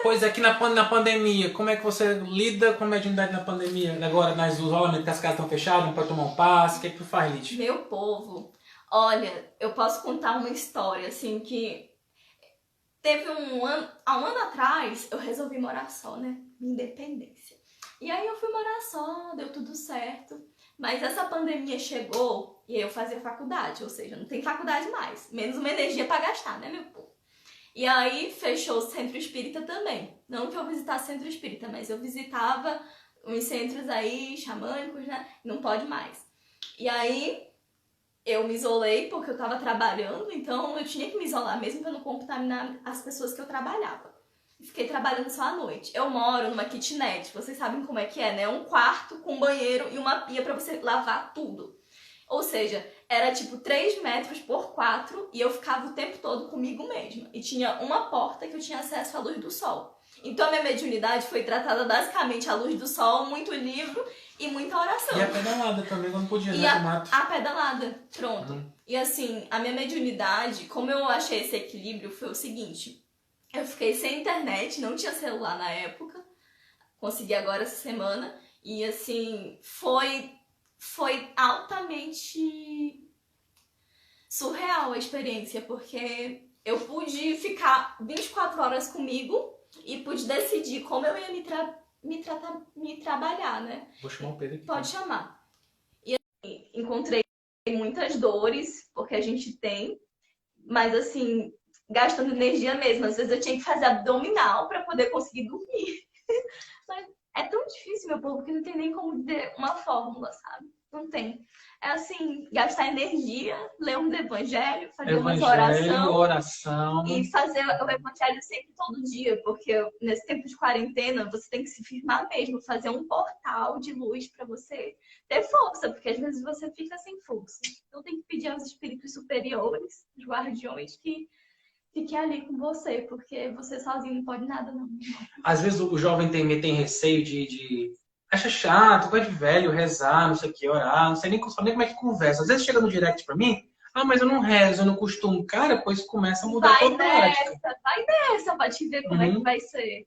Pois aqui na pandemia, como é que você lida com a mediunidade na pandemia? Agora, nas isolamento, que as casas estão fechadas, não pode tomar um passe, o que é que tu faz, Lídia? Meu povo, olha, eu posso contar uma história, assim, que... Teve há um ano atrás, eu resolvi morar só, né? Independência. E aí eu fui morar só, deu tudo certo. Mas essa pandemia chegou e aí eu fazia faculdade, ou seja, não tem faculdade mais. Menos uma energia pra gastar, né, meu povo? E aí fechou o centro espírita também. Não que eu visitasse centro espírita, mas eu visitava uns centros aí xamânicos, né? Não pode mais. E aí... eu me isolei porque eu tava trabalhando, então eu tinha que me isolar mesmo pra não contaminar as pessoas que eu trabalhava. Fiquei trabalhando só à noite. Eu moro numa kitnet, vocês sabem como é que é, né? Um quarto com banheiro e uma pia pra você lavar tudo. Ou seja, era tipo 3 metros por 4 e eu ficava o tempo todo comigo mesma. E tinha uma porta que eu tinha acesso à luz do sol. Então a minha mediunidade foi tratada basicamente à luz do sol, muito livro e muita oração. E a pedalada também, não podia, né, mato? A pedalada, pronto. E assim, a minha mediunidade, como eu achei esse equilíbrio, foi o seguinte. Eu fiquei sem internet, não tinha celular na época. Consegui agora essa semana. E assim, foi altamente surreal a experiência, porque eu pude ficar 24 horas comigo e pude decidir como eu ia me trabalhar, né? Vou chamar o Pedro aqui. Pode chamar. E assim, encontrei muitas dores, porque a gente tem, mas assim, gastando energia mesmo. Às vezes eu tinha que fazer abdominal para poder conseguir dormir. Mas é tão difícil, meu povo, que não tem nem como dizer uma fórmula, sabe? Não tem. É assim, gastar energia, ler um evangelho, fazer uma Evangelho, oração oração. e fazer o evangelho sempre todo dia, porque nesse tempo de quarentena você tem que se firmar mesmo, fazer um portal de luz para você ter força, porque às vezes você fica sem força. Então tem que pedir aos espíritos superiores, os guardiões, que fiquem ali com você, porque você sozinho não pode nada, não. Às vezes o jovem tem receio de. Acha chato, coisa de velho, rezar, não sei o que, orar, não sei nem como é que conversa. Às vezes chega no direct pra mim, mas eu não rezo, eu não costumo. Cara, pois começa a mudar a tua prática. Vai nessa, pra te ver como é que Uhum. vai ser.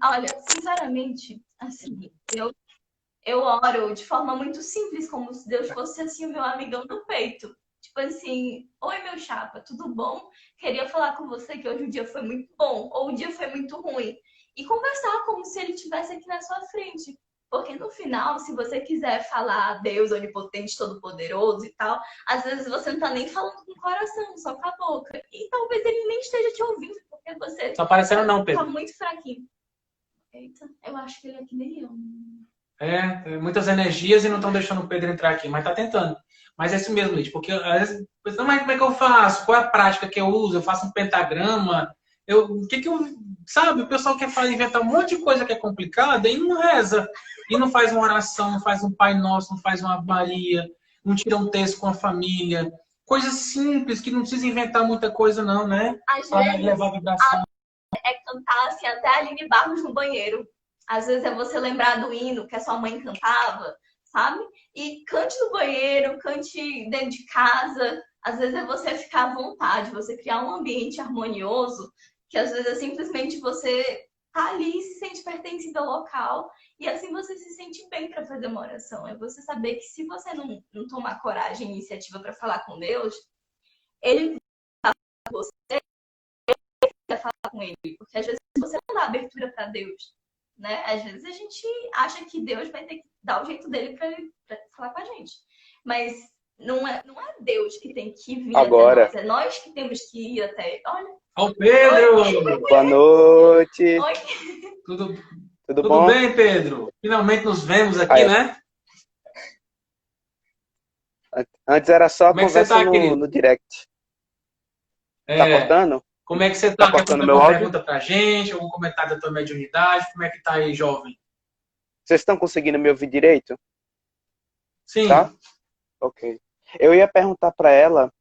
Olha, sinceramente, assim, eu oro de forma muito simples, como se Deus fosse assim o meu amigão do peito. Tipo assim, oi meu chapa, tudo bom? Queria falar com você que hoje o dia foi muito bom, ou o dia foi muito ruim. E conversar como se ele estivesse aqui na sua frente. Porque no final, se você quiser falar Deus onipotente, todo-poderoso e tal, às vezes você não tá nem falando com o coração, só com a boca. E talvez ele nem esteja te ouvindo, porque você Tá aparecendo não, tá Pedro. muito fraquinho. Eita, eu acho que ele é que nem eu. Muitas energias e não estão deixando o Pedro entrar aqui, mas tá tentando. Mas é isso mesmo, Lídia, porque às vezes, mas como é que eu faço? Qual é a prática que eu uso? Eu faço um pentagrama? O que eu. Sabe, o pessoal quer inventar um monte de coisa que é complicada e não reza. E não faz uma oração, não faz um Pai Nosso, não faz uma Ave Maria, não tira um texto com a família. Coisas simples, que não precisa inventar muita coisa, não, né? Às Para vezes levar vibração. é cantar assim até a Aline Barros no banheiro. Às vezes é você lembrar do hino que a sua mãe cantava, sabe? E cante no banheiro, cante dentro de casa. Às vezes é você ficar à vontade, você criar um ambiente harmonioso, que às vezes é simplesmente você tá ali, se sente pertencente ao local, e assim você se sente bem para fazer uma oração. É você saber que se você não tomar coragem e iniciativa para falar com Deus, ele vai falar com ele, porque às vezes você não dá abertura para Deus, né? Às vezes a gente acha que Deus vai ter que dar o jeito dele para falar com a gente, mas não é Deus que tem que vir Agora. até nós, é nós que temos que ir até. Olha. Ó, Pedro! Boa noite! Oi. Tudo bom? Bem, Pedro? Finalmente nos vemos aqui, Aí. né? Antes era só Como é que você conversa tá, querido? no direct. Tá cortando? Como é que você tá? Tá Quer cortando fazer meu uma áudio? pergunta pra gente? Algum comentário da tua mediunidade? Como é que tá aí, jovem? Vocês estão conseguindo me ouvir direito? Sim. Tá? Ok. Eu ia perguntar pra ela,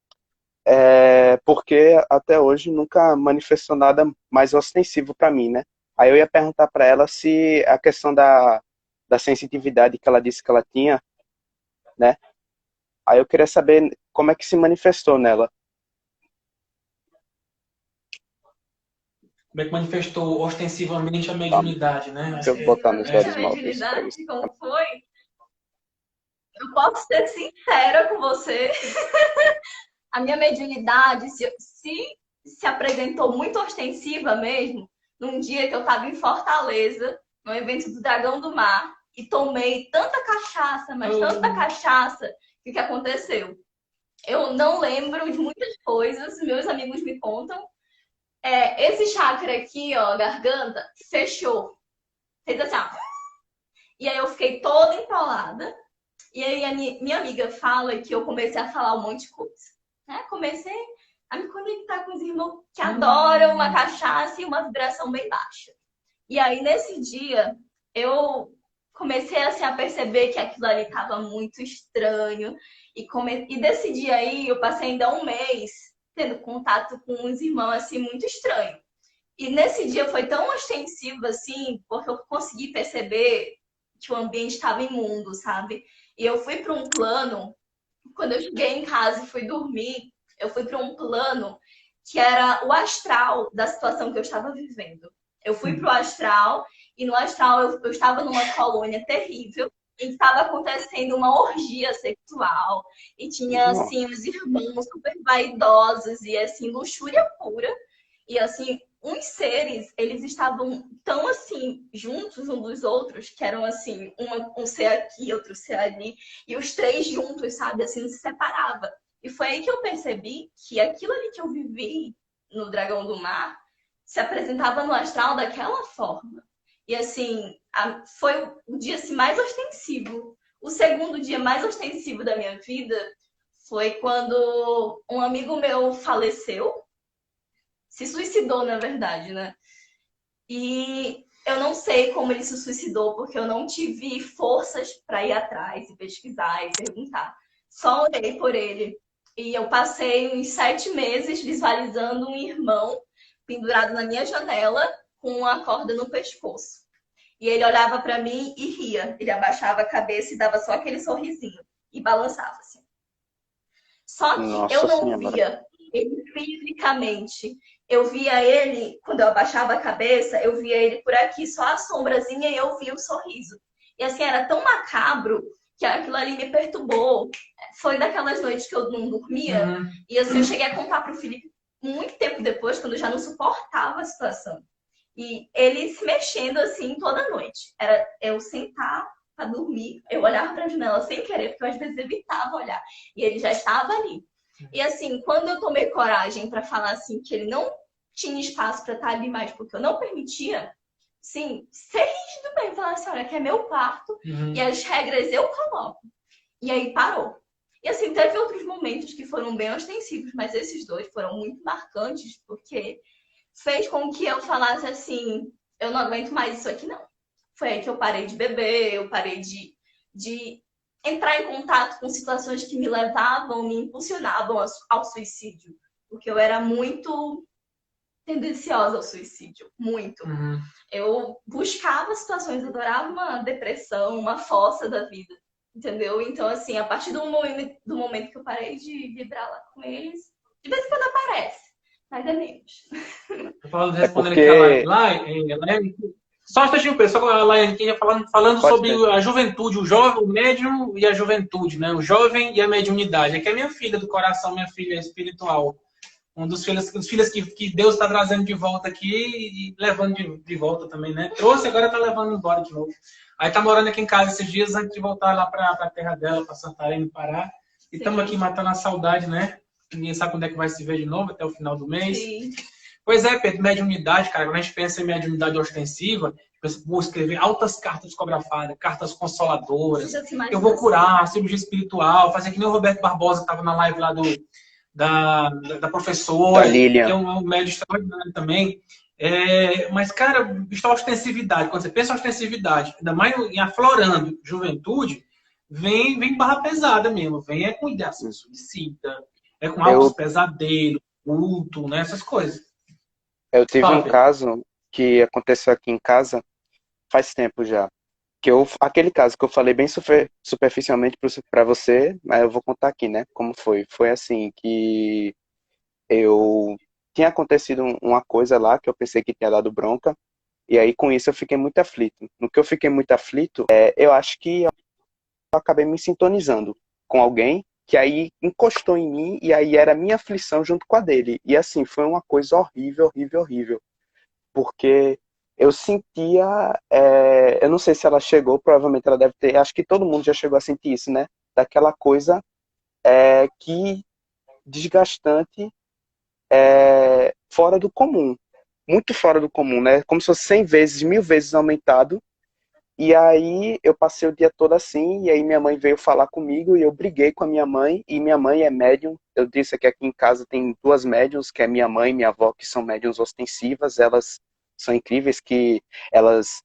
porque até hoje nunca manifestou nada mais ostensivo pra mim, né? Aí eu ia perguntar pra ela se a questão da sensitividade que ela disse que ela tinha, né? Aí eu queria saber como é que se manifestou nela. Como é que manifestou ostensivamente a mediunidade, né? Deixa eu botar nos olhos A malditos pra mediunidade, isso. como foi? Eu posso ser sincera com você. A minha mediunidade se apresentou muito ostensiva mesmo num dia que eu estava em Fortaleza, no evento do Dragão do Mar, e tomei tanta cachaça, mas tanta cachaça, que o que aconteceu? Eu não lembro de muitas coisas, meus amigos me contam. Esse chakra aqui, ó, garganta, fechou. Fez assim, ó. E aí eu fiquei toda empolada. E aí a minha amiga fala que eu comecei a falar um monte de coisa. Né? Comecei a me conectar com os irmãos que adoram uma cachaça e uma vibração bem baixa. E aí nesse dia eu comecei assim, a perceber que aquilo ali estava muito estranho. E desse dia aí eu passei ainda um mês tendo contato com uns irmãos assim muito estranhos. E nesse dia foi tão ostensivo assim, porque eu consegui perceber que o ambiente estava imundo, sabe? E eu fui para um plano, quando eu cheguei em casa e fui dormir, eu fui para um plano que era o astral da situação que eu estava vivendo. Eu fui para o astral, e no astral eu estava numa colônia terrível, em que estava acontecendo uma orgia sexual, e tinha, assim, os irmãos super vaidosos, e, assim, luxúria pura, e, assim, uns seres, eles estavam tão, assim, juntos uns dos outros, que eram, assim, um ser aqui, outro ser ali, e os três juntos, sabe, assim, não se separava. E foi aí que eu percebi que aquilo ali que eu vivi no Dragão do Mar se apresentava no astral daquela forma. E assim, foi o dia assim, mais ostensivo. O segundo dia mais ostensivo da minha vida foi quando um amigo meu faleceu, se suicidou, na verdade, né? E eu não sei como ele se suicidou, porque eu não tive forças para ir atrás e pesquisar e perguntar. Só orei por ele. E eu passei uns 7 meses visualizando um irmão pendurado na minha janela com uma corda no pescoço. E ele olhava para mim e ria. Ele abaixava a cabeça e dava só aquele sorrisinho e balançava assim. Só que eu Nossa não Senhora. via ele fisicamente. Eu via ele, quando eu abaixava a cabeça, eu via ele por aqui, só a sombrazinha, e eu via o sorriso. E assim, era tão macabro que aquilo ali me perturbou. Foi daquelas noites que eu não dormia. Uhum. E assim, eu cheguei a contar pro Felipe muito tempo depois, quando eu já não suportava a situação. E ele se mexendo assim toda noite. Era eu sentar para dormir, eu olhava para a janela sem querer, porque eu às vezes evitava olhar. E ele já estava ali. E assim, quando eu tomei coragem para falar assim que ele não tinha espaço para estar ali mais, porque eu não permitia, sim, ser rígido mesmo, falar assim, olha, que é meu quarto Uhum. e as regras eu coloco. E aí parou. E assim, teve outros momentos que foram bem ostensivos, mas esses dois foram muito marcantes, porque fez com que eu falasse assim, eu não aguento mais isso aqui não. Foi aí que eu parei de beber, eu parei de entrar em contato com situações que me levavam, me impulsionavam ao suicídio. Porque eu era muito tendenciosa ao suicídio, muito. Uhum. Eu buscava situações, eu adorava uma depressão, uma fossa da vida, entendeu? Então, assim, a partir do momento que eu parei de vibrar lá com eles, de vez em quando aparece, mas é menos. É Respondendo aqui a porque. Laine, só um instantinho, pessoal, a Laine aqui falando Pode sobre ser. a juventude, o jovem, o médium e a juventude, né? O jovem e a mediunidade. Aqui é minha filha do coração, minha filha espiritual. Um dos filhos que Deus está trazendo de volta aqui e levando de volta também, né? Trouxe, agora está levando embora de novo. Aí tá morando aqui em casa esses dias antes de voltar lá para a terra dela, para Santarém, no Pará. E estamos aqui matando a saudade, né? Ninguém sabe quando é que vai se ver de novo, até o final do mês. Sim. Pois é, Pedro, mediunidade, cara, quando a gente pensa em mediunidade ostensiva, vou escrever altas cartas psicografadas, cartas consoladoras, eu vou curar, cirurgia espiritual, fazer que nem o Roberto Barbosa que estava na live lá da Da professora, que é Lilian. um médium extraordinário também. Mas, cara, isso é ostensividade. Quando você pensa em ostensividade, ainda mais em aflorando juventude, vem barra pesada mesmo. Vem com ideação suicida, com altos Eu, pesadelos, luto, né, essas coisas. eu tive Fala, um Pedro. caso que aconteceu aqui em casa faz tempo já. Aquele caso que eu falei bem superficialmente para você, mas eu vou contar aqui, né? Como foi. Foi assim que eu tinha acontecido uma coisa lá que eu pensei que tinha dado bronca, e aí com isso eu fiquei muito aflito. No que eu fiquei muito aflito, eu acho que eu acabei me sintonizando com alguém que aí encostou em mim e aí era minha aflição junto com a dele. E assim, foi uma coisa horrível, horrível, horrível. Porque eu sentia, eu não sei se ela chegou, provavelmente ela deve ter, acho que todo mundo já chegou a sentir isso, né? Daquela coisa que desgastante, fora do comum, muito fora do comum, né? Como se fosse 100 vezes, 1000 vezes aumentado. E aí eu passei o dia todo assim, e aí minha mãe veio falar comigo e eu briguei com a minha mãe, e minha mãe é médium. Eu disse que aqui em casa tem duas médiums, que é minha mãe e minha avó, que são médiums ostensivas, elas são incríveis, que elas...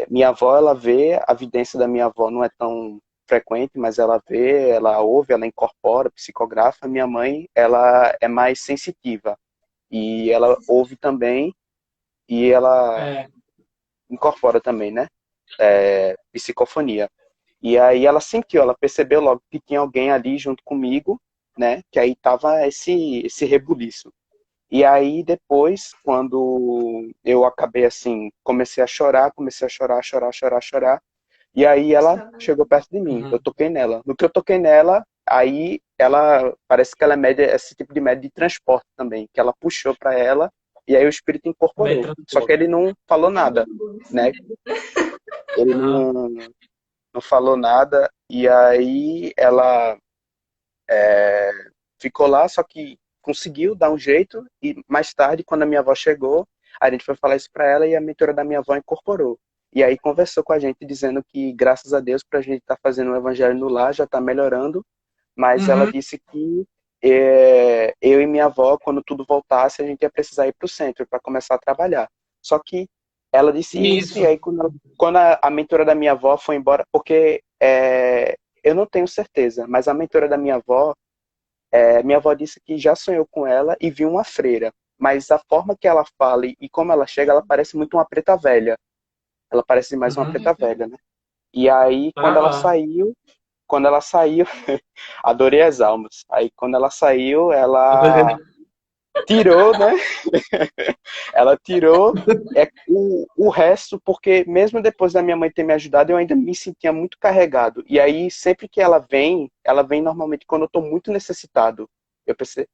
minha avó, ela vê, a vidência da minha avó não é tão frequente, mas ela vê, ela ouve, ela incorpora, psicografa. Minha mãe, ela é mais sensitiva, e ela ouve também, e ela É, incorpora também, né? Psicofonia. E aí ela sentiu, ela percebeu logo que tinha alguém ali junto comigo, né? Que aí tava esse rebuliço. E aí depois, quando eu acabei assim, comecei a chorar, chorar, chorar, chorar. E aí ela chegou perto de mim, eu uhum. toquei nela. No que eu toquei nela, aí ela parece que ela é média, esse tipo de média de transporte também, que ela puxou para ela e aí o espírito Também incorporou. Só que transporte. ele não falou nada, né? Ele Aham. não falou nada, e aí ela ficou lá, só que conseguiu dar um jeito, e mais tarde, quando a minha avó chegou, a gente foi falar isso para ela e a mentora da minha avó incorporou. e aí conversou com a gente dizendo que, graças a Deus, para a gente estar fazendo o evangelho no lar, já está melhorando, mas ela Uhum. disse que eu e minha avó, quando tudo voltasse, a gente ia precisar ir para o centro para começar a trabalhar. Só que ela disse isso, e Isso. aí quando a mentora da minha avó foi embora, porque eu não tenho certeza, mas a mentora da minha avó disse que já sonhou com ela e viu uma freira. Mas a forma que ela fala e como ela chega, ela parece muito uma preta velha. Ela parece mais uma Uhum. preta velha, né? E aí, Ah, quando ela saiu, adorei as almas. Aí, quando ela saiu, ela ah. tirou, né? Ela tirou o resto, porque mesmo depois da minha mãe ter me ajudado, eu ainda me sentia muito carregado. E aí, sempre que ela vem normalmente quando eu estou muito necessitado. Eu percebo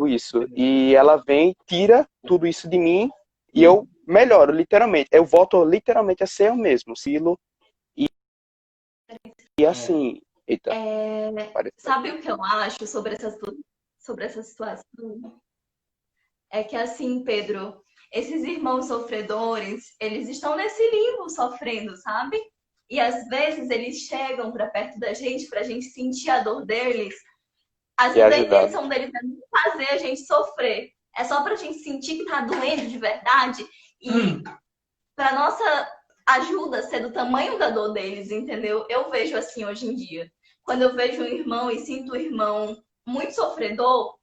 isso. E ela vem, tira tudo isso de mim e eu melhoro, literalmente. Eu volto literalmente a ser eu mesmo, Silo. E assim, eita, parece. Sabe o que eu acho sobre essa situação? É que assim, Pedro, esses irmãos sofredores, eles estão nesse limbo sofrendo, sabe? E às vezes eles chegam para perto da gente, para a gente sentir a dor deles. Às E vezes a ajudar. intenção deles é não fazer a gente sofrer. É só para a gente sentir que tá doendo de verdade e Hum. para nossa ajuda ser do tamanho da dor deles, entendeu? Eu vejo assim hoje em dia. Quando eu vejo um irmão e sinto um irmão muito sofredor,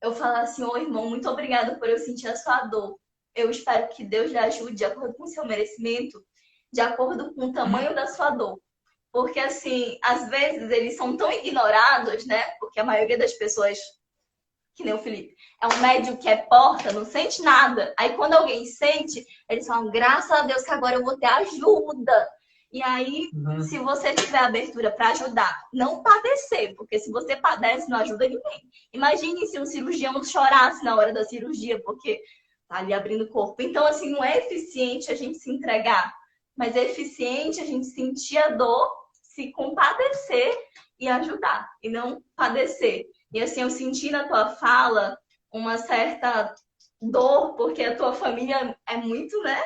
eu falo assim, ô irmão, muito obrigado por eu sentir a sua dor. Eu espero que Deus lhe ajude de acordo com o seu merecimento, de acordo com o tamanho da sua dor. Porque, assim, às vezes eles são tão ignorados, né? Porque a maioria das pessoas, que nem o Felipe, é um médium que é porta, não sente nada. Aí quando alguém sente, eles falam, graças a Deus que agora eu vou ter ajuda. E aí, se Uhum. você tiver abertura para ajudar, não padecer, porque se você padece, não ajuda ninguém. Imagine se um cirurgião chorasse na hora da cirurgia, porque tá ali abrindo o corpo. Então, assim, não é eficiente a gente se entregar, mas é eficiente a gente sentir a dor, se compadecer e ajudar, e não padecer. E assim, eu senti na tua fala uma certa dor, porque a tua família é muito, né?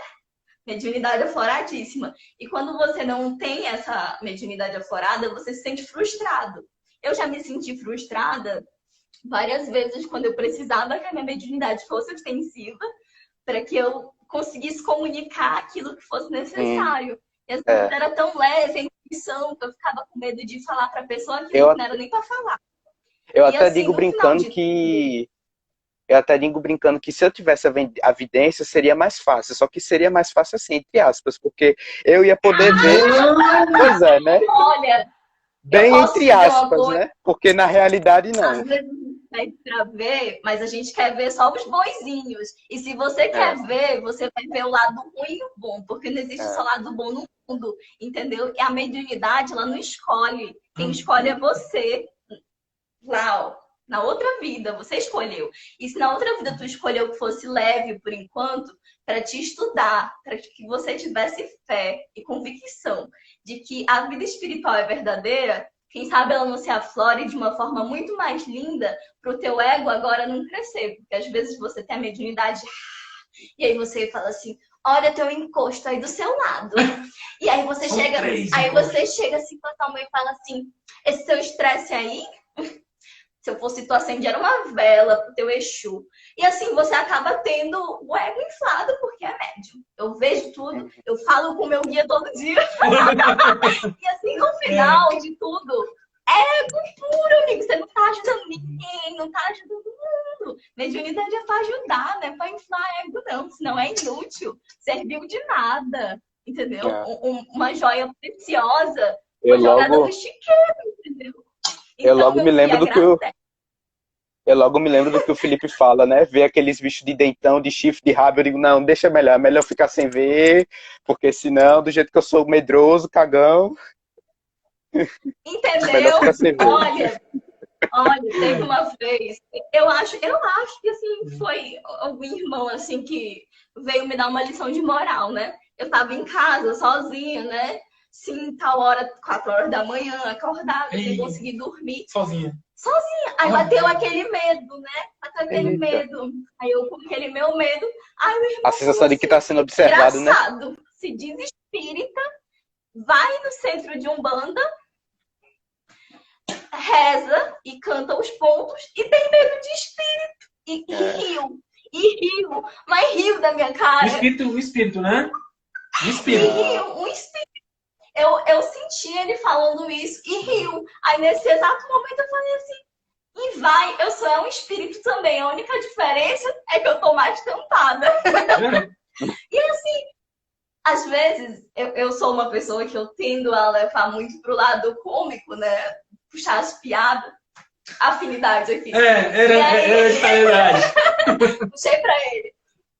Mediunidade afloradíssima. E quando você não tem essa mediunidade aflorada, você se sente frustrado. Eu já me senti frustrada várias vezes quando eu precisava que a minha mediunidade fosse ostensiva para que eu conseguisse comunicar aquilo que fosse Hum, necessário. E às vezes é. era tão leve a intuição que eu ficava com medo de falar para a pessoa aquilo Eu, que não era nem para falar. eu E até assim, digo no final brincando de tudo, que eu até digo brincando que se eu tivesse a vidência seria mais fácil, só que seria mais fácil assim, entre aspas, porque eu ia poder ver, pois é, né? olha, eu Bem posso entre dizer uma aspas, coisa, né? Porque na realidade às não. vezes a gente pede para ver, mas a gente quer ver só os bonzinhos. E se você É, quer ver, você vai ver o lado ruim e o bom, porque não existe só é. lado bom no mundo, entendeu? E a mediunidade, ela não escolhe. Quem Hum. escolhe é você. Lá, ó, na outra vida, você escolheu. E se na outra vida tu escolheu que fosse leve por enquanto, para te estudar, para que você tivesse fé e convicção de que a vida espiritual é verdadeira, quem sabe ela não se aflore de uma forma muito mais linda para o teu ego agora não crescer. Porque às vezes você tem a mediunidade e aí você fala assim, olha teu encosto aí do seu lado. E aí você São chega, três aí você encostos. chega assim com a tua mãe e fala assim, esse seu estresse aí se eu fosse tu acender uma vela pro teu Exu. E assim você acaba tendo o ego inflado porque é médium. Eu vejo tudo, eu falo com o meu guia todo dia. E assim, no final de tudo, é ego puro, amigo. Você não tá ajudando ninguém, não tá ajudando mundo. Mediunidade é pra ajudar, não é pra inflar ego, não. Senão é inútil. Serviu de nada. Entendeu? É. Uma joia preciosa Eu foi jogada no logo, chiqueiro, entendeu? eu Então, logo me meu filho, lembro do que agradece. eu logo me lembro do que o Felipe fala, né? Ver aqueles bichos de dentão, de chifre, de rabo, eu digo, não, deixa melhor, é melhor ficar sem ver, porque senão, do jeito que eu sou medroso, cagão, melhor Entendeu? ficar sem ver. Olha, teve uma vez, eu acho que assim foi algum irmão assim que veio me dar uma lição de moral, né? Eu tava em casa sozinha, né? Sim, tal hora, 4 horas da manhã, acordada, sem Ei, conseguir dormir. sozinha. Aí Ah, bateu aquele medo, né? Bateu aquele Eita. medo. Aí eu com aquele meu medo, aí o A irmão falou sensação de que tá assim, sendo observado, né? engraçado, se desesperou. espírita vai no centro de Umbanda, reza e canta os pontos e tem medo de espírito. E riu, mas riu da minha cara. O espírito, né? O E espírito. riu, um espírito. Eu senti ele falando isso e riu. Aí nesse exato momento eu falei assim, e vai, eu sou um espírito também. A única diferença é que eu tô mais tentada. E assim, às vezes eu sou uma pessoa que eu tendo a levar muito pro lado cômico, né? Puxar as piadas. Afinidade aqui. Verdade. Puxei pra ele.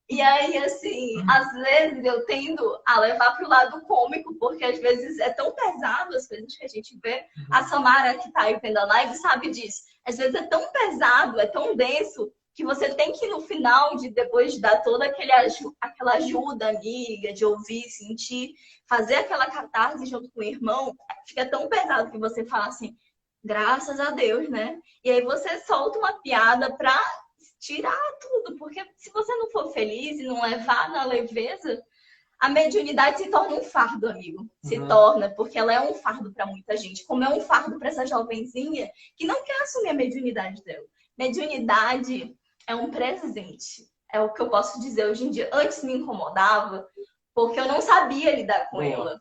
E aí, assim, às vezes eu tendo a levar pro lado cômico, porque às vezes é tão pesado as coisas que a gente vê. A Samara, que tá aí vendo a live, sabe disso. Às vezes é tão pesado, é tão denso, que você tem que, no final, depois de dar toda aquela ajuda amiga, de ouvir, sentir, fazer aquela catarse junto com o irmão, fica tão pesado que você fala assim, graças a Deus, né? E aí você solta uma piada pra tirar tudo, porque se você não for feliz e não levar na leveza, a mediunidade se torna um fardo, amigo. Se torna, porque ela é um fardo para muita gente, como é um fardo para essa jovenzinha que não quer assumir a mediunidade dela. Mediunidade é um presente, é o que eu posso dizer hoje em dia. Antes me incomodava, porque eu não sabia lidar com ela.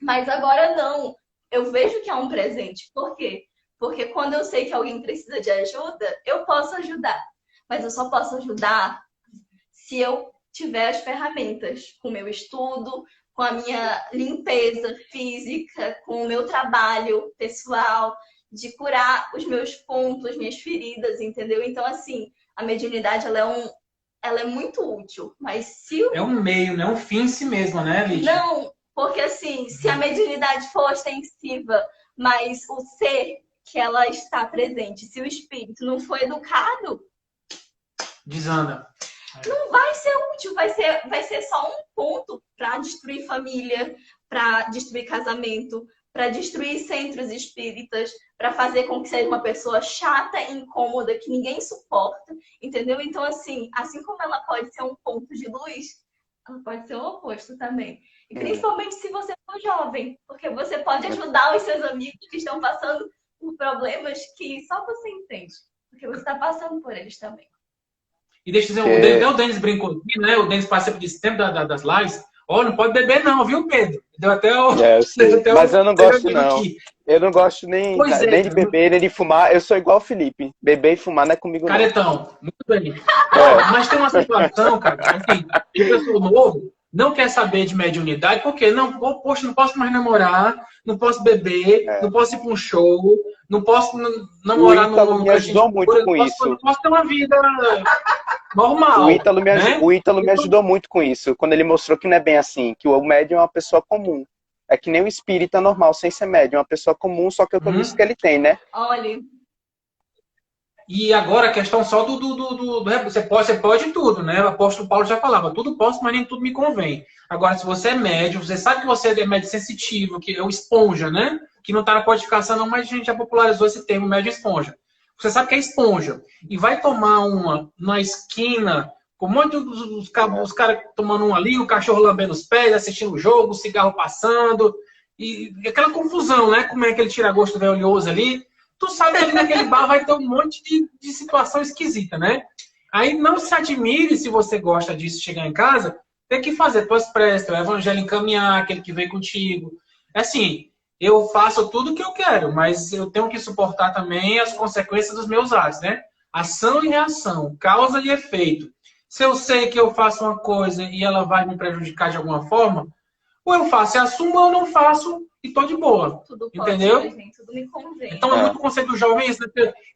Mas agora não. Eu vejo que é um presente. Por quê? Porque quando eu sei que alguém precisa de ajuda, eu posso ajudar. Mas eu só posso ajudar se eu tiver as ferramentas, com o meu estudo, com a minha limpeza física, com o meu trabalho pessoal, de curar os meus pontos, minhas feridas, entendeu? Então, assim, a mediunidade, ela é muito útil, mas se... É um meio, não é um fim em si mesmo, né, Lídia? Não, porque assim, se a mediunidade for ostensiva, mas o ser que ela está presente, se o espírito não for educado, desanda. Não vai ser útil, vai ser só um ponto para destruir família, para destruir casamento, para destruir centros espíritas, para fazer com que seja uma pessoa chata e incômoda, que ninguém suporta, entendeu? Então, assim como ela pode ser um ponto de luz, ela pode ser o oposto também. E principalmente se você for jovem, porque você pode ajudar os seus amigos que estão passando por problemas que só você entende, porque você está passando por eles também. E deixa eu dizer, até o Denis brincou aqui, né? O Denis participa desse tempo das lives. Ó, não pode beber não, viu, Pedro? Deu até o... Mas eu não gosto não. Eu não gosto nem de beber, nem de fumar. Eu sou igual o Felipe. Beber e fumar não é comigo não. Caretão, muito bem. Mas tem uma situação, cara, assim, que pessoa novo não quer saber de mediunidade, porque não, poxa, não posso mais namorar, não posso beber, não posso ir para um show, não posso namorar no me ajudou muito com isso. Não posso ter uma vida normal. O Ítalo me ajudou muito com isso, quando ele mostrou que não é bem assim, que o médium é uma pessoa comum. É que nem um espírita normal, sem ser médium, é uma pessoa comum, só que eu tô isso que ele tem, né? Olha. E agora a questão só você pode tudo, né? O apóstolo Paulo já falava, tudo posso, mas nem tudo me convém. Agora, se você é médium, você sabe que você é médium sensitivo, que é o esponja, né? Que não está na codificação não, mas a gente já popularizou esse termo, médium esponja. Você sabe que é esponja. E vai tomar uma na esquina, com um monte dos caras tomando um ali, o cachorro lambendo os pés, assistindo o jogo, o cigarro passando, e aquela confusão, né? Como é que ele tira gosto do oleoso ali. Tu sabe que ali naquele bar vai ter um monte de situação esquisita, né? Aí não se admire se você gosta disso, chegar em casa, tem que fazer tuas preces, o evangelho encaminhar, aquele que veio contigo. Assim, eu faço tudo o que eu quero, mas eu tenho que suportar também as consequências dos meus atos, né? Ação e reação, causa e efeito. Se eu sei que eu faço uma coisa e ela vai me prejudicar de alguma forma, ou eu faço e assumo, ou eu não faço e tô de boa. Tudo entendeu? Pode, gente, tudo me convém. Então é muito conceito do jovem.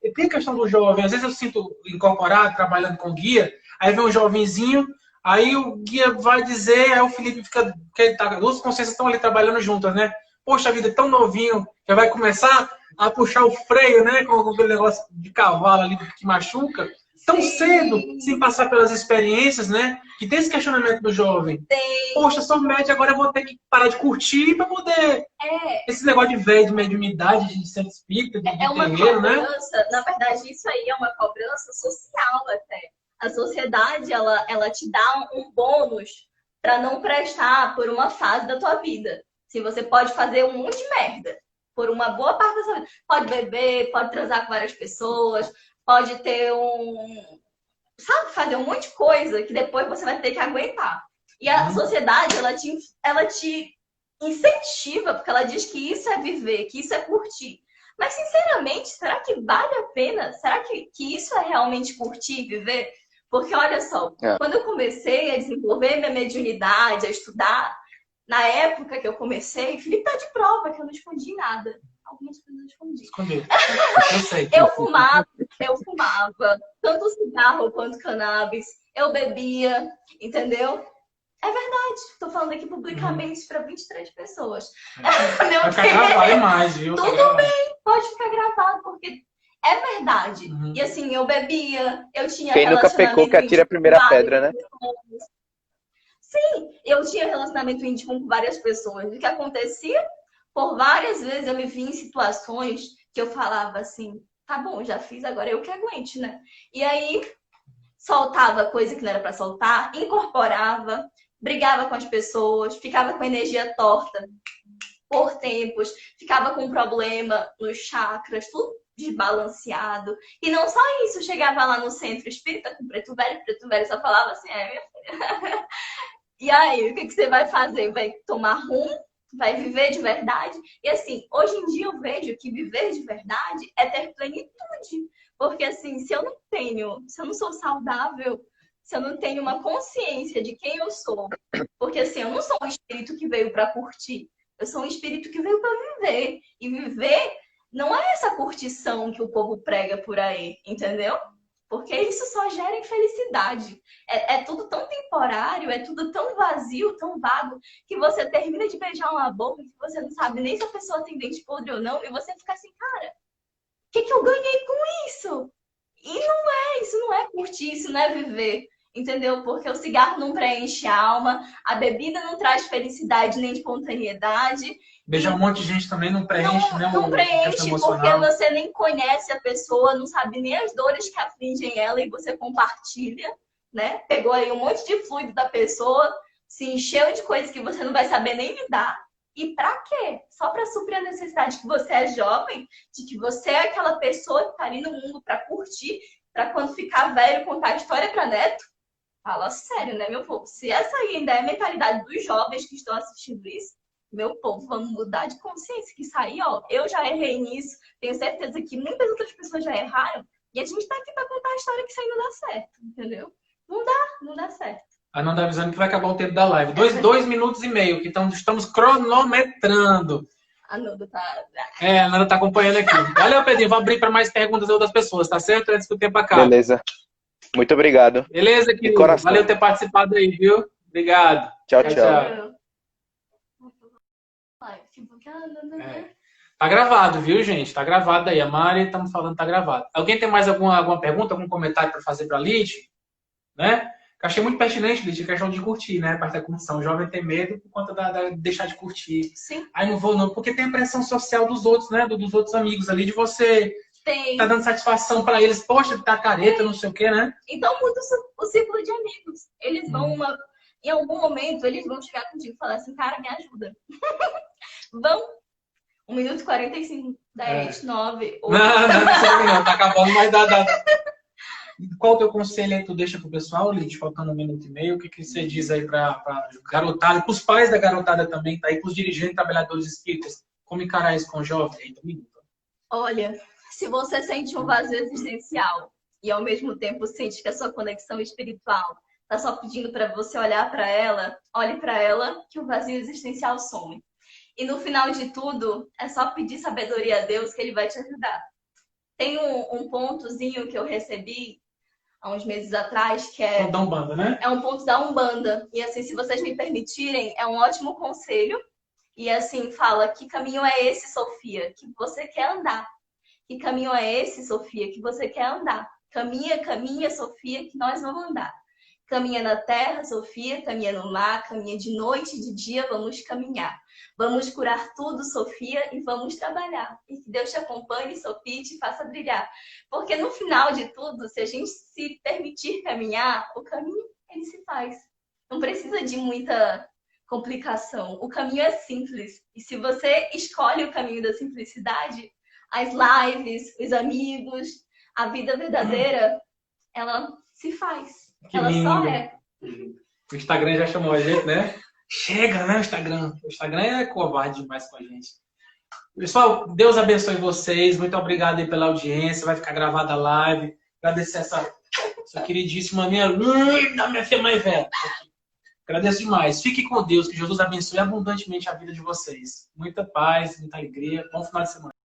E tem a questão do jovem. Às vezes eu sinto incorporado, trabalhando com guia, aí vem um jovenzinho, aí o guia vai dizer, aí o Felipe fica... Duas consciências estão ali trabalhando juntas, né? Poxa vida, tão novinho, já vai começar a puxar o freio, né? Com aquele negócio de cavalo ali que machuca. Tão cedo, sem passar pelas experiências, né? Que tem esse questionamento do jovem. Tem. Poxa, sou médio, agora eu vou ter que parar de curtir para poder... Esse negócio de velho, de mediunidade, de centro espírita, de uma terreiro, cobrança, né? Na verdade, isso aí é uma cobrança social até. A sociedade, ela te dá um bônus para não prestar por uma fase da tua vida. Assim, você pode fazer um monte de merda por uma boa parte da sua vida. Pode beber, pode transar com várias pessoas, pode ter sabe, fazer um monte de coisa que depois você vai ter que aguentar. E a sociedade, ela te incentiva, porque ela diz que isso é viver, que isso é curtir. Mas, sinceramente, será que vale a pena? Será que isso é realmente curtir e viver? Porque, olha só, quando eu comecei a desenvolver minha mediunidade, a estudar, na época que eu comecei, Felipe tá de prova, que eu não escondi nada. Algumas coisas eu escondi. Escondeu. Eu sei. Eu fumava, tanto cigarro quanto cannabis. Eu bebia, entendeu? É verdade. Tô falando aqui publicamente para 23 pessoas. Vai ficar gravado demais, viu? Tudo bem, pode ficar gravado, porque é verdade. E assim, eu bebia, eu tinha Quem nunca pecou que atira a primeira pedra, né? Sim, eu tinha relacionamento íntimo com várias pessoas. O que acontecia? Por várias vezes eu me vi em situações que eu falava assim, tá bom, já fiz, agora eu que aguente, né? E aí, soltava coisa que não era pra soltar, incorporava, brigava com as pessoas, ficava com a energia torta por tempos, ficava com problema nos chakras, tudo desbalanceado. E não só isso, chegava lá no centro espírita com preto velho só falava assim, minha filha. E aí, o que você vai fazer? Vai tomar rumo? Vai viver de verdade? E assim, hoje em dia eu vejo que viver de verdade é ter plenitude. Porque assim, se eu não sou saudável, se eu não tenho uma consciência de quem eu sou, porque assim, eu não sou um espírito que veio para curtir, eu sou um espírito que veio para viver. E viver não é essa curtição que o povo prega por aí, entendeu? Porque isso só gera infelicidade. É tudo tão temporário, é tudo tão vazio, tão vago, que você termina de beijar uma boca que você não sabe nem se a pessoa tem dente podre ou não, e você fica assim, cara, o que eu ganhei com isso? E isso não é curtir, isso não é viver, entendeu? Porque o cigarro não preenche a alma, a bebida não traz felicidade nem espontaneidade. Beijar um monte de gente também não preenche, né? Não preenche porque você nem conhece a pessoa, não sabe nem as dores que afligem ela e você compartilha, né? Pegou aí um monte de fluido da pessoa, se encheu de coisas que você não vai saber nem lidar. E pra quê? Só pra suprir a necessidade que você é jovem, de que você é aquela pessoa que tá ali no mundo pra curtir, pra quando ficar velho contar a história pra neto? Fala sério, né, meu povo? Se essa ainda é a mentalidade dos jovens que estão assistindo isso, meu povo, vamos mudar de consciência. Que isso aí, ó, eu já errei nisso, tenho certeza que muitas outras pessoas já erraram, e a gente tá aqui pra contar a história que isso aí não dá certo, entendeu? Não dá certo. A Nanda avisando que vai acabar o tempo da live. 2 minutos e meio, que estamos cronometrando. A Nanda tá... A Nanda tá acompanhando aqui. Valeu, Pedrinho. Vou abrir para mais perguntas de outras pessoas, tá certo? Antes que o tempo acabe. Beleza. Muito obrigado. Beleza, querido. Valeu ter participado aí, viu? Obrigado. Tchau, tchau. Tá gravado, viu, gente? Tá gravado aí. A Mari, estamos falando, tá gravado. Alguém tem mais alguma pergunta, algum comentário para fazer para a Lid? Né? Eu achei muito pertinente, Lid, a questão de curtir, né? A parte da curtição. O jovem tem medo por conta da deixar de curtir. Sim. Aí não vou, não, porque tem a pressão social dos outros, né? Dos outros amigos ali, de você tá dando satisfação para eles. Poxa, tá careta, não sei o quê, né? Então muda o círculo de amigos. Eles vão em algum momento, eles vão chegar contigo e falar assim, cara, me ajuda. Vão. 1 minuto e 45, 10, 9, 8. Não, tá acabando, mas dá. Qual o teu conselho aí que tu deixa pro pessoal, Lid, faltando 1 minuto e meio? O que você diz aí pra garotada, pros pais da garotada também, tá aí, pros dirigentes, trabalhadores espíritas? Como encarar isso com o jovem aí também? Olha, se você sente um vazio existencial e ao mesmo tempo sente que a sua conexão espiritual tá só pedindo para você olhar para ela, olhe para ela que o vazio existencial some. E no final de tudo, é só pedir sabedoria a Deus que Ele vai te ajudar. Tem um pontozinho que eu recebi há uns meses atrás, que é... Da Umbanda, né? É um ponto da Umbanda. E assim, se vocês me permitirem, é um ótimo conselho. E assim, fala, que caminho é esse, Sofia, que você quer andar? Que caminho é esse, Sofia, que você quer andar? Caminha, Sofia, que nós vamos andar. Caminha na terra, Sofia, caminha no mar, caminha de noite e de dia, vamos caminhar. Vamos curar tudo, Sofia, e vamos trabalhar. E que Deus te acompanhe, Sofia, e te faça brilhar. Porque no final de tudo, se a gente se permitir caminhar, o caminho, ele se faz. Não precisa de muita complicação. O caminho é simples. E se você escolhe o caminho da simplicidade, as lives, os amigos, a vida verdadeira, ela se faz. Que Ela lindo. só é. O Instagram já chamou a gente, né? Chega, né, o Instagram? O Instagram é covarde demais com a gente. Pessoal, Deus abençoe vocês. Muito obrigado aí pela audiência. Vai ficar gravada a live. Agradecer essa queridíssima minha linda, minha filha mais velha. Agradeço demais. Fique com Deus. Que Jesus abençoe abundantemente a vida de vocês. Muita paz, muita alegria. Bom final de semana.